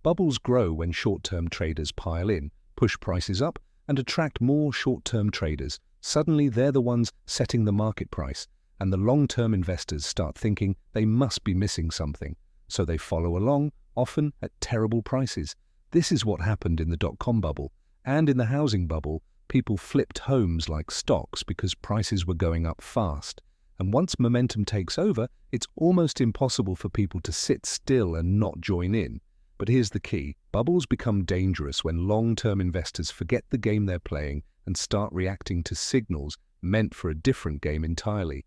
Bubbles grow when short-term traders pile in, push prices up, and attract more short-term traders. Suddenly they're the ones setting the market price, and the long-term investors start thinking they must be missing something. So they follow along, often at terrible prices. This is what happened in the dot-com bubble, and in the housing bubble, people flipped homes like stocks because prices were going up fast. And once momentum takes over, it's almost impossible for people to sit still and not join in. But here's the key. Bubbles become dangerous when long-term investors forget the game they're playing and start reacting to signals meant for a different game entirely.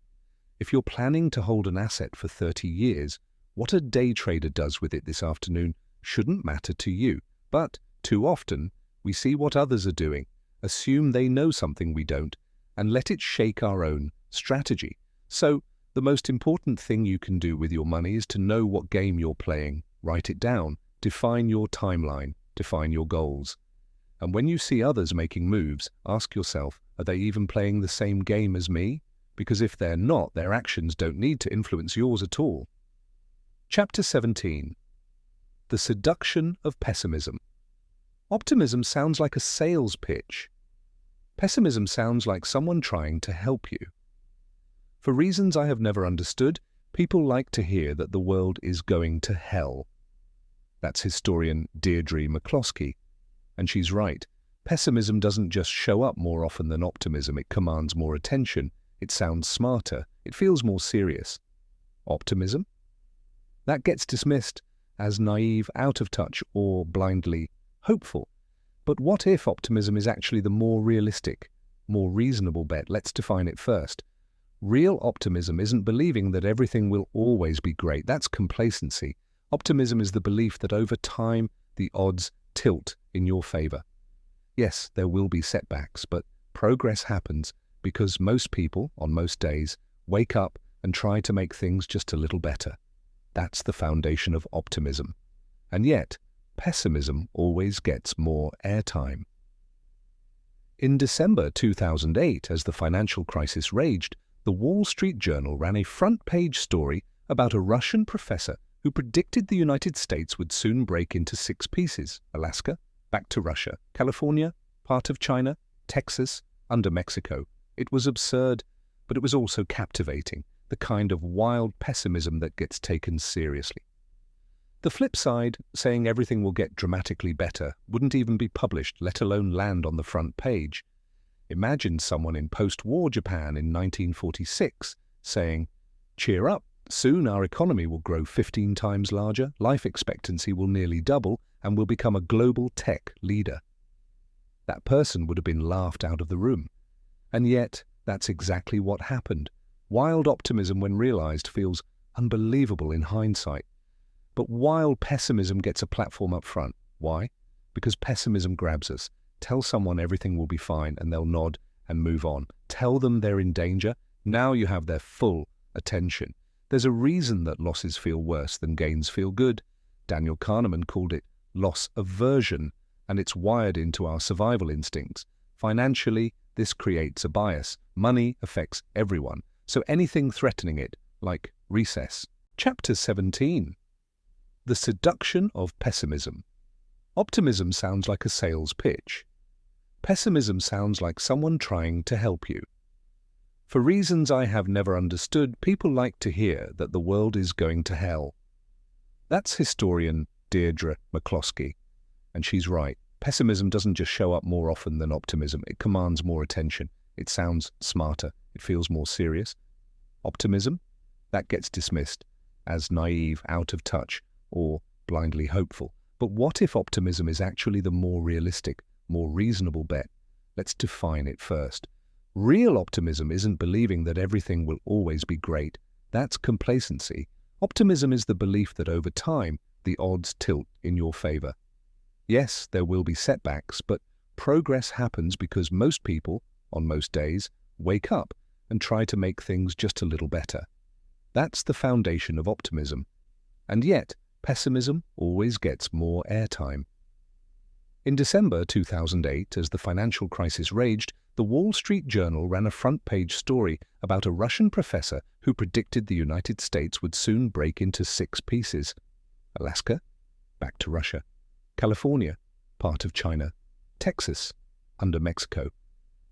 If you're planning to hold an asset for 30 years, what a day trader does with it this afternoon shouldn't matter to you. But too often, we see what others are doing, assume they know something we don't, and let it shake our own strategy. So, the most important thing you can do with your money is to know what game you're playing, write it down, define your timeline, define your goals. And when you see others making moves, ask yourself, are they even playing the same game as me? Because if they're not, their actions don't need to influence yours at all. Chapter 17. The Seduction of Pessimism. Optimism sounds like a sales pitch. Pessimism sounds like someone trying to help you. For reasons I have never understood, people like to hear that the world is going to hell. That's historian Deirdre McCloskey. And she's right. Pessimism doesn't just show up more often than optimism. It commands more attention. It sounds smarter. It feels more serious. Optimism? That gets dismissed as naive, out of touch, or blindly hopeful. But what if optimism is actually the more realistic, more reasonable bet? Let's define it first. Real optimism isn't believing that everything will always be great. That's complacency. Optimism is the belief that over time, the odds tilt in your favor. Yes, there will be setbacks, but progress happens because most people, on most days, wake up and try to make things just a little better. That's the foundation of optimism. And yet, pessimism always gets more airtime. In December 2008, as the financial crisis raged, the Wall Street Journal ran a front-page story about a Russian professor who predicted the United States would soon break into 6 pieces: Alaska, back to Russia, California, part of China, Texas, under Mexico. It was absurd, but it was also captivating, the kind of wild pessimism that gets taken seriously. The flip side, saying everything will get dramatically better, wouldn't even be published, let alone land on the front page. Imagine someone in post-war Japan in 1946 saying, "Cheer up, soon our economy will grow 15 times larger, life expectancy will nearly double, and we'll become a global tech leader." That person would have been laughed out of the room. And yet, that's exactly what happened. Wild optimism, when realized, feels unbelievable in hindsight. But wild pessimism gets a platform up front. Why? Because pessimism grabs us. Tell someone everything will be fine and they'll nod and move on. Tell them they're in danger. Now you have their full attention. There's a reason that losses feel worse than gains feel good. Daniel Kahneman called it loss aversion, and it's wired into our survival instincts. Financially, this creates a bias. Money affects everyone, so anything threatening it, like recess. Chapter 17. The seduction of pessimism. Optimism sounds like a sales pitch. Pessimism sounds like someone trying to help you. For reasons I have never understood, people like to hear that the world is going to hell. That's historian Deirdre McCloskey, and she's right. Pessimism doesn't just show up more often than optimism. It commands more attention. It sounds smarter. It feels more serious. Optimism? That gets dismissed as naive, out of touch, or blindly hopeful. But what if optimism is actually the more realistic, more reasonable bet? Let's define it first. Real optimism isn't believing that everything will always be great. That's complacency. Optimism is the belief that over time, the odds tilt in your favor. Yes, there will be setbacks, but progress happens because most people, on most days, wake up and try to make things just a little better. That's the foundation of optimism. And yet, pessimism always gets more airtime. In December 2008, as the financial crisis raged, the Wall Street Journal ran a front-page story about a Russian professor who predicted the United States would soon break into 6 pieces. Alaska, back to Russia. California, part of China. Texas, under Mexico.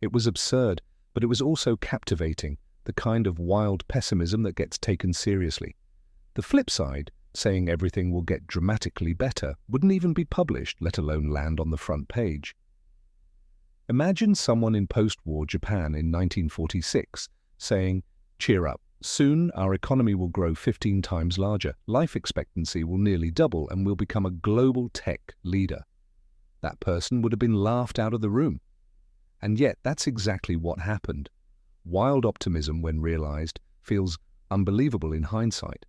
It was absurd, but it was also captivating, the kind of wild pessimism that gets taken seriously. The flip side, saying everything will get dramatically better, wouldn't even be published, let alone land on the front page. Imagine someone in post-war Japan in 1946 saying, "Cheer up, soon our economy will grow 15 times larger, life expectancy will nearly double, and we'll become a global tech leader." That person would have been laughed out of the room. And yet that's exactly what happened. Wild optimism, when realized, feels unbelievable in hindsight.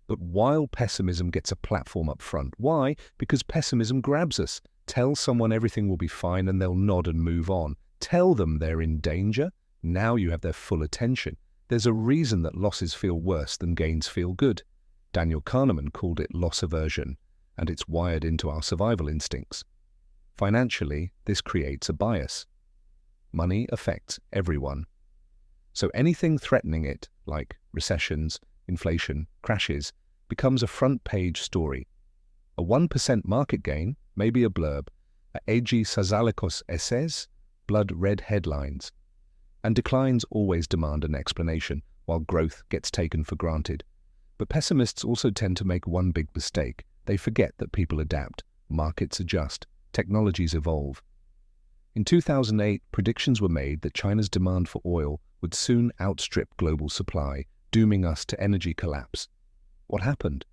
But wild pessimism gets a platform up front. Why? Because pessimism grabs us. Tell someone everything will be fine and they'll nod and move on. Tell them they're in danger. Now you have their full attention. There's a reason that losses feel worse than gains feel good. Daniel Kahneman called it loss aversion, and it's wired into our survival instincts. Financially, this creates a bias. Money affects everyone. So anything threatening it, like recessions, inflation, crashes, becomes a front-page story. A 1% market gain may be a blurb, a Agi Sazalikos essays, blood-red headlines. And declines always demand an explanation, while growth gets taken for granted. But pessimists also tend to make one big mistake. They forget that people adapt, markets adjust, technologies evolve. In 2008, predictions were made that China's demand for oil would soon outstrip global supply, dooming us to energy collapse. What happened?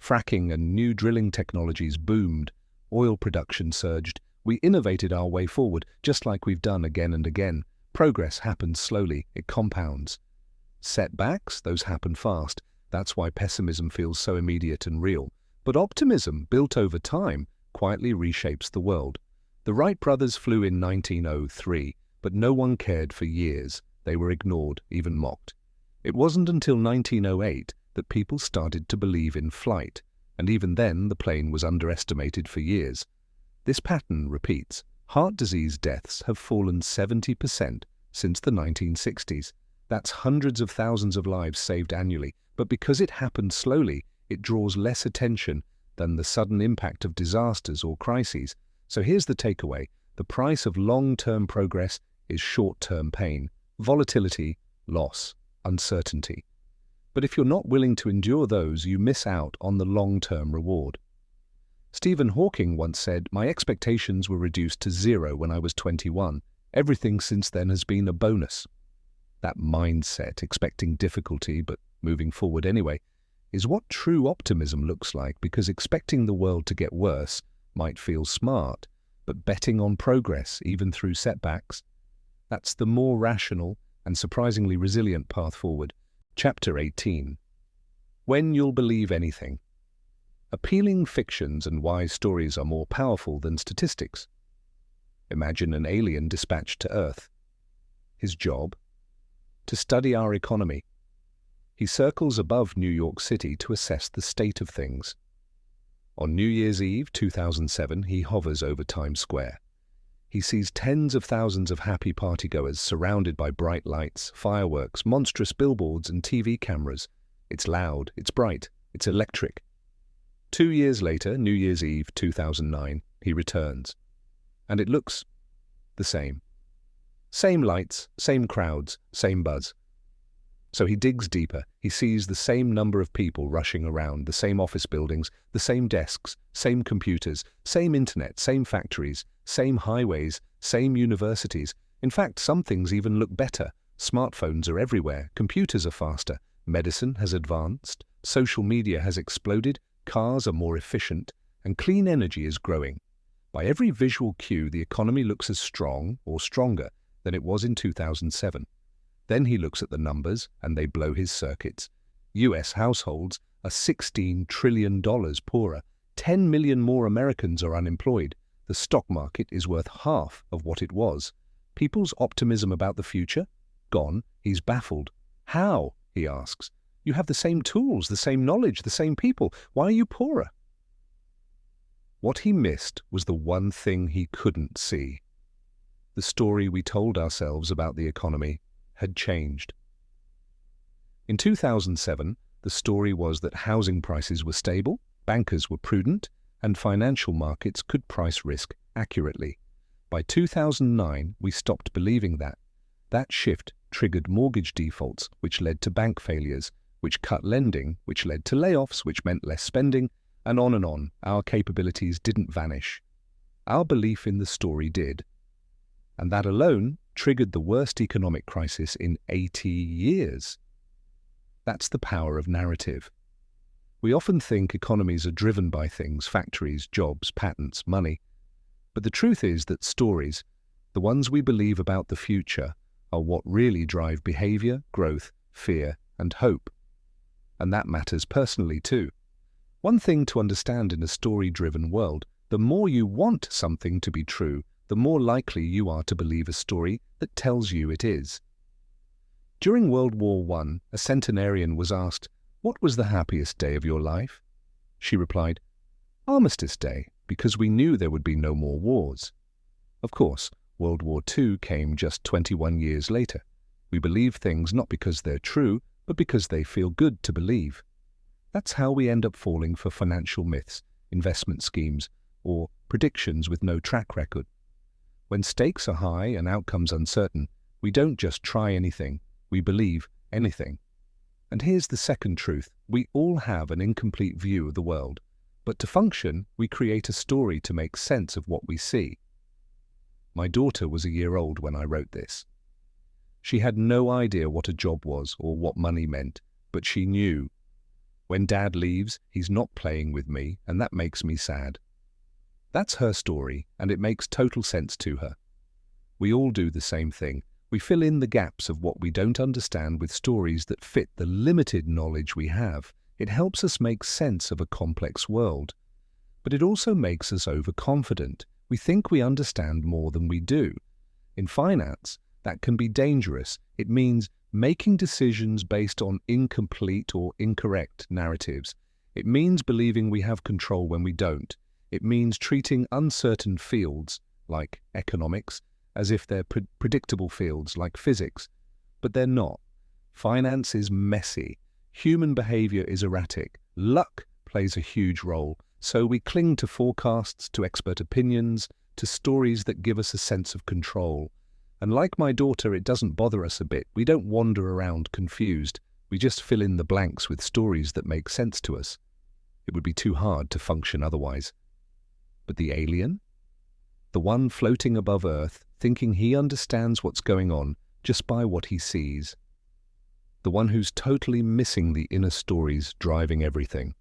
Fracking and new drilling technologies boomed, oil production surged. We innovated our way forward, just like we've done again and again. Progress happens slowly, it compounds. Setbacks, those happen fast. That's why pessimism feels so immediate and real. But optimism, built over time, quietly reshapes the world. The Wright brothers flew in 1903, but no one cared for years. They were ignored, even mocked. It wasn't until 1908 that people started to believe in flight, and even then the plane was underestimated for years. This pattern repeats. Heart disease deaths have fallen 70% since the 1960s. That's hundreds of thousands of lives saved annually, but because it happened slowly, it draws less attention than the sudden impact of disasters or crises. So here's the takeaway. The price of long-term progress is short-term pain, volatility, loss, uncertainty. But if you're not willing to endure those, you miss out on the long-term reward. Stephen Hawking once said, "My expectations were reduced to 0 when I was 21. Everything since then has been a bonus." That mindset, expecting difficulty but moving forward anyway, is what true optimism looks like, because expecting the world to get worse might feel smart, but betting on progress, even through setbacks, that's the more rational and surprisingly resilient path forward. Chapter 18. When you'll believe anything. Appealing fictions and wise stories are more powerful than statistics. Imagine an alien dispatched to Earth. His job? To study our economy. He circles above New York City to assess the state of things. On New Year's Eve 2007, he hovers over Times Square. He sees tens of thousands of happy partygoers surrounded by bright lights, fireworks, monstrous billboards and TV cameras. It's loud, it's bright, it's electric. 2 years later, New Year's Eve 2009, he returns. And it looks the same. Same lights, same crowds, same buzz. So he digs deeper. He sees the same number of people rushing around, the same office buildings, the same desks, same computers, same internet, same factories, same highways, same universities. In fact, some things even look better. Smartphones are everywhere, computers are faster, medicine has advanced, social media has exploded, cars are more efficient, and clean energy is growing. By every visual cue, the economy looks as strong or stronger than it was in 2007. Then he looks at the numbers, and they blow his circuits. US households are $16 trillion poorer. 10 million more Americans are unemployed. The stock market is worth half of what it was. People's optimism about the future? Gone. He's baffled. How? He asks. You have the same tools, the same knowledge, the same people. Why are you poorer? What he missed was the one thing he couldn't see. The story we told ourselves about the economy had changed. In 2007, the story was that housing prices were stable, bankers were prudent, and financial markets could price risk accurately. By 2009, we stopped believing that. That shift triggered mortgage defaults, which led to bank failures, which cut lending, which led to layoffs, which meant less spending, and on and on. Our capabilities didn't vanish. Our belief in the story did. And that alone triggered the worst economic crisis in 80 years. That's the power of narrative. We often think economies are driven by things, factories, jobs, patents, money. But the truth is that stories, the ones we believe about the future, are what really drive behavior, growth, fear, and hope. And that matters personally too. One thing to understand in a story-driven world, the more you want something to be true, the more likely you are to believe a story that tells you it is. During World War I, a centenarian was asked, "What was the happiest day of your life?" She replied, "Armistice Day, because we knew there would be no more wars." Of course, World War II came just 21 years later. We believe things not because they're true, but because they feel good to believe. That's how we end up falling for financial myths, investment schemes, or predictions with no track record. When stakes are high and outcomes uncertain, we don't just try anything, we believe anything. And here's the second truth. We all have an incomplete view of the world, but to function, we create a story to make sense of what we see. My daughter was a year old when I wrote this. She had no idea what a job was or what money meant, but she knew. When Dad leaves, he's not playing with me, and that makes me sad. That's her story, and it makes total sense to her. We all do the same thing. We fill in the gaps of what we don't understand with stories that fit the limited knowledge we have. It helps us make sense of a complex world. But it also makes us overconfident. We think we understand more than we do. In finance, that can be dangerous. It means making decisions based on incomplete or incorrect narratives. It means believing we have control when we don't. It means treating uncertain fields, like economics, as if they're predictable fields, like physics. But they're not. Finance is messy. Human behavior is erratic. Luck plays a huge role. So we cling to forecasts, to expert opinions, to stories that give us a sense of control. And like my daughter, it doesn't bother us a bit. We don't wander around confused. We just fill in the blanks with stories that make sense to us. It would be too hard to function otherwise. But the alien? The one floating above Earth, thinking he understands what's going on just by what he sees. The one who's totally missing the inner stories driving everything.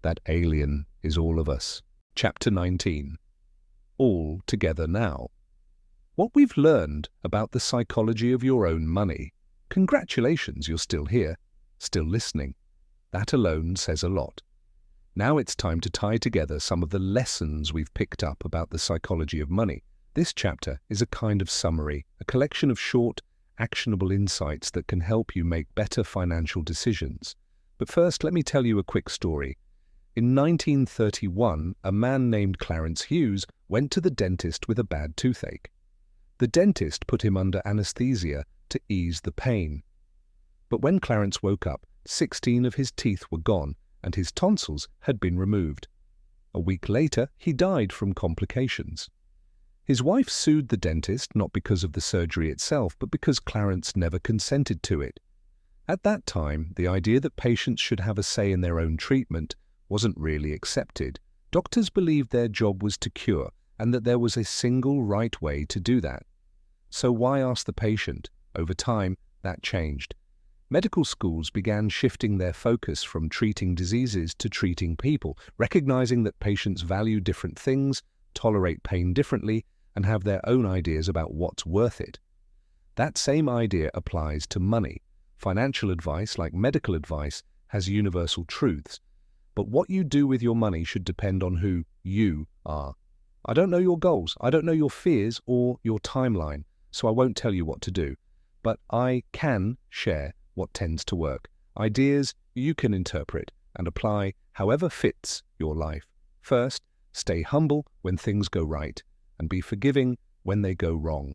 That alien is all of us. Chapter 19. All together now. What we've learned about the psychology of your own money. Congratulations, you're still here, still listening. That alone says a lot. Now it's time to tie together some of the lessons we've picked up about the psychology of money. This chapter is a kind of summary, a collection of short, actionable insights that can help you make better financial decisions. But first, let me tell you a quick story. In 1931, a man named Clarence Hughes went to the dentist with a bad toothache. The dentist put him under anesthesia to ease the pain. But when Clarence woke up, 16 of his teeth were gone and his tonsils had been removed. A week later, he died from complications. His wife sued the dentist not because of the surgery itself, but because Clarence never consented to it. At that time, the idea that patients should have a say in their own treatment wasn't really accepted. Doctors believed their job was to cure and that there was a single right way to do that. So why ask the patient? Over time, that changed. Medical schools began shifting their focus from treating diseases to treating people, recognizing that patients value different things, tolerate pain differently, and have their own ideas about what's worth it. That same idea applies to money. Financial advice, like medical advice, has universal truths, but what you do with your money should depend on who you are. I don't know your goals, I don't know your fears or your timeline, so I won't tell you what to do, but I can share what tends to work. Ideas you can interpret and apply however fits your life. First, stay humble when things go right, and be forgiving when they go wrong.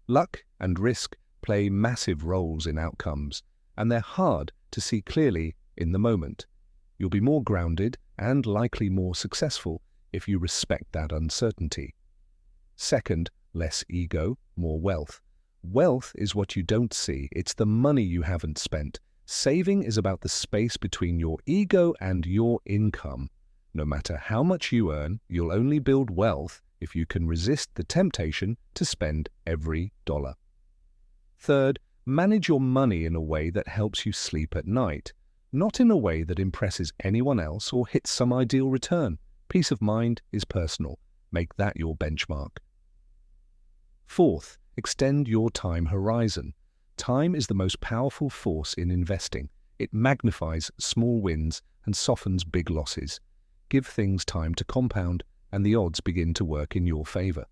Luck and risk play massive roles in outcomes, and they're hard to see clearly in the moment. You'll be more grounded and likely more successful if you respect that uncertainty. Second, less ego, more wealth. Wealth is what you don't see. It's the money you haven't spent. Saving is about the space between your ego and your income. No matter how much you earn, you'll only build wealth if you can resist the temptation to spend every dollar. Third, manage your money in a way that helps you sleep at night, not in a way that impresses anyone else or hits some ideal return. Peace of mind is personal. Make that your benchmark. Fourth, extend your time horizon. Time is the most powerful force in investing. It magnifies small wins and softens big losses. Give things time to compound, and the odds begin to work in your favor.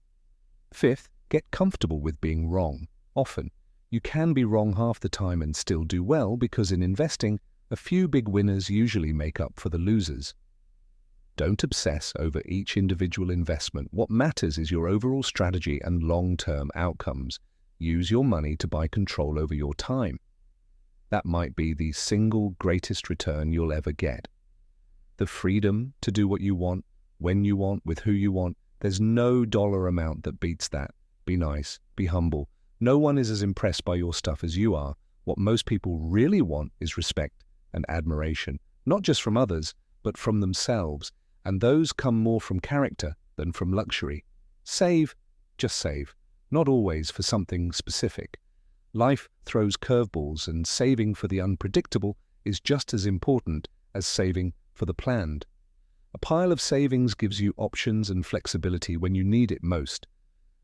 Fifth, get comfortable with being wrong. Often, you can be wrong half the time and still do well because in investing, a few big winners usually make up for the losers. Don't obsess over each individual investment. What matters is your overall strategy and long-term outcomes. Use your money to buy control over your time. That might be the single greatest return you'll ever get. The freedom to do what you want, when you want, with who you want. There's no dollar amount that beats that. Be nice, be humble. No one is as impressed by your stuff as you are. What most people really want is respect and admiration, not just from others, but from themselves. And those come more from character than from luxury. Save, just save, not always for something specific. Life throws curveballs, and saving for the unpredictable is just as important as saving for the planned. A pile of savings gives you options and flexibility when you need it most.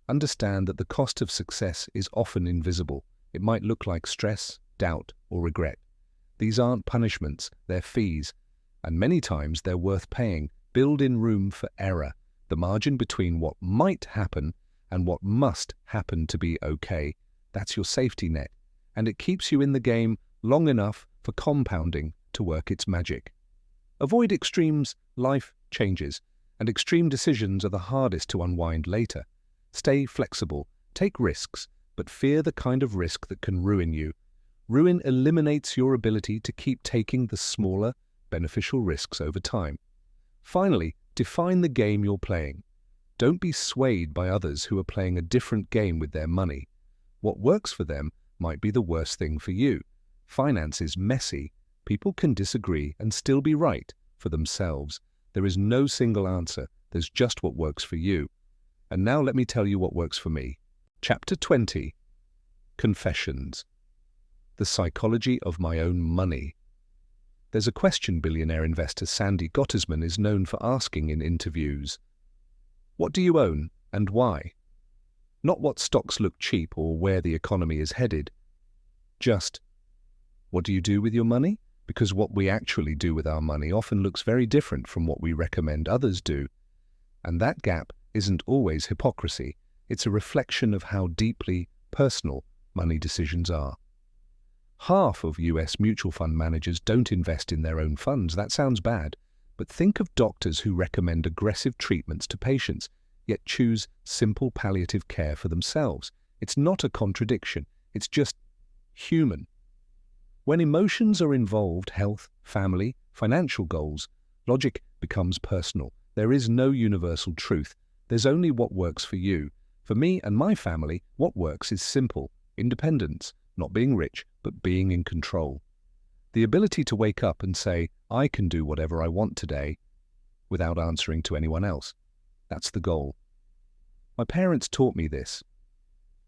Understand that the cost of success is often invisible. It might look like stress, doubt, or regret. These aren't punishments, they're fees, and many times they're worth paying. Build in room for error, the margin between what might happen and what must happen to be okay. That's your safety net, and it keeps you in the game long enough for compounding to work its magic. Avoid extremes. Life changes, and extreme decisions are the hardest to unwind later. Stay flexible, take risks, but fear the kind of risk that can ruin you. Ruin eliminates your ability to keep taking the smaller, beneficial risks over time. Finally, define the game you're playing. Don't be swayed by others who are playing a different game with their money. What works for them might be the worst thing for you. Finance is messy. People can disagree and still be right for themselves. There is no single answer. There's just what works for you. And now let me tell you what works for me. Chapter 20. Confessions. The psychology of my own money. There's a question billionaire investor Sandy Gottesman is known for asking in interviews. What do you own and why? Not what stocks look cheap or where the economy is headed. Just, what do you do with your money? Because what we actually do with our money often looks very different from what we recommend others do. And that gap isn't always hypocrisy. It's a reflection of how deeply personal money decisions are. Half of US mutual fund managers don't invest in their own funds. That sounds bad, but think of doctors who recommend aggressive treatments to patients, yet choose simple palliative care for themselves. It's not a contradiction, it's just human. When emotions are involved, health, family, financial goals, logic becomes personal. There is no universal truth. There's only what works for you. For me and my family, what works is simple: independence, not being rich, but being in control. The ability to wake up and say, I can do whatever I want today, without answering to anyone else. That's the goal. My parents taught me this.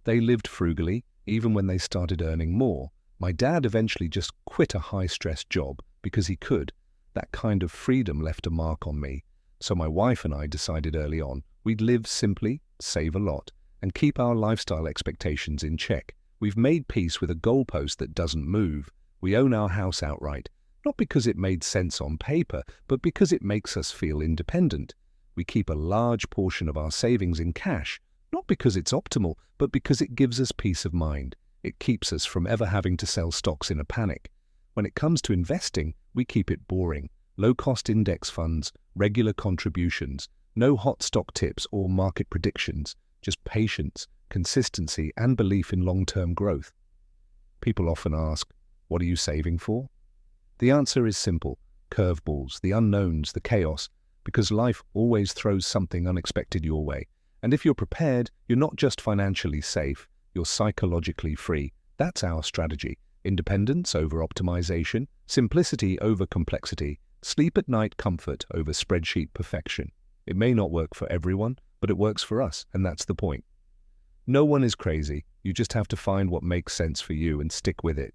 They lived frugally, even when they started earning more. My dad eventually just quit a high-stress job because he could. That kind of freedom left a mark on me. So my wife and I decided early on we'd live simply, save a lot, and keep our lifestyle expectations in check. We've made peace with a goalpost that doesn't move. We own our house outright, not because it made sense on paper, but because it makes us feel independent. We keep a large portion of our savings in cash, not because it's optimal, but because it gives us peace of mind. It keeps us from ever having to sell stocks in a panic. When it comes to investing, we keep it boring. Low-cost index funds, regular contributions, no hot stock tips or market predictions, just patience, consistency, and belief in long-term growth. People often ask, what are you saving for? The answer is simple: curveballs, the unknowns, the chaos, because life always throws something unexpected your way. And if you're prepared, you're not just financially safe, you're psychologically free. That's our strategy. Independence over optimization, simplicity over complexity, sleep at night comfort over spreadsheet perfection. It may not work for everyone, but it works for us, and that's the point. No one is crazy. You just have to find what makes sense for you and stick with it.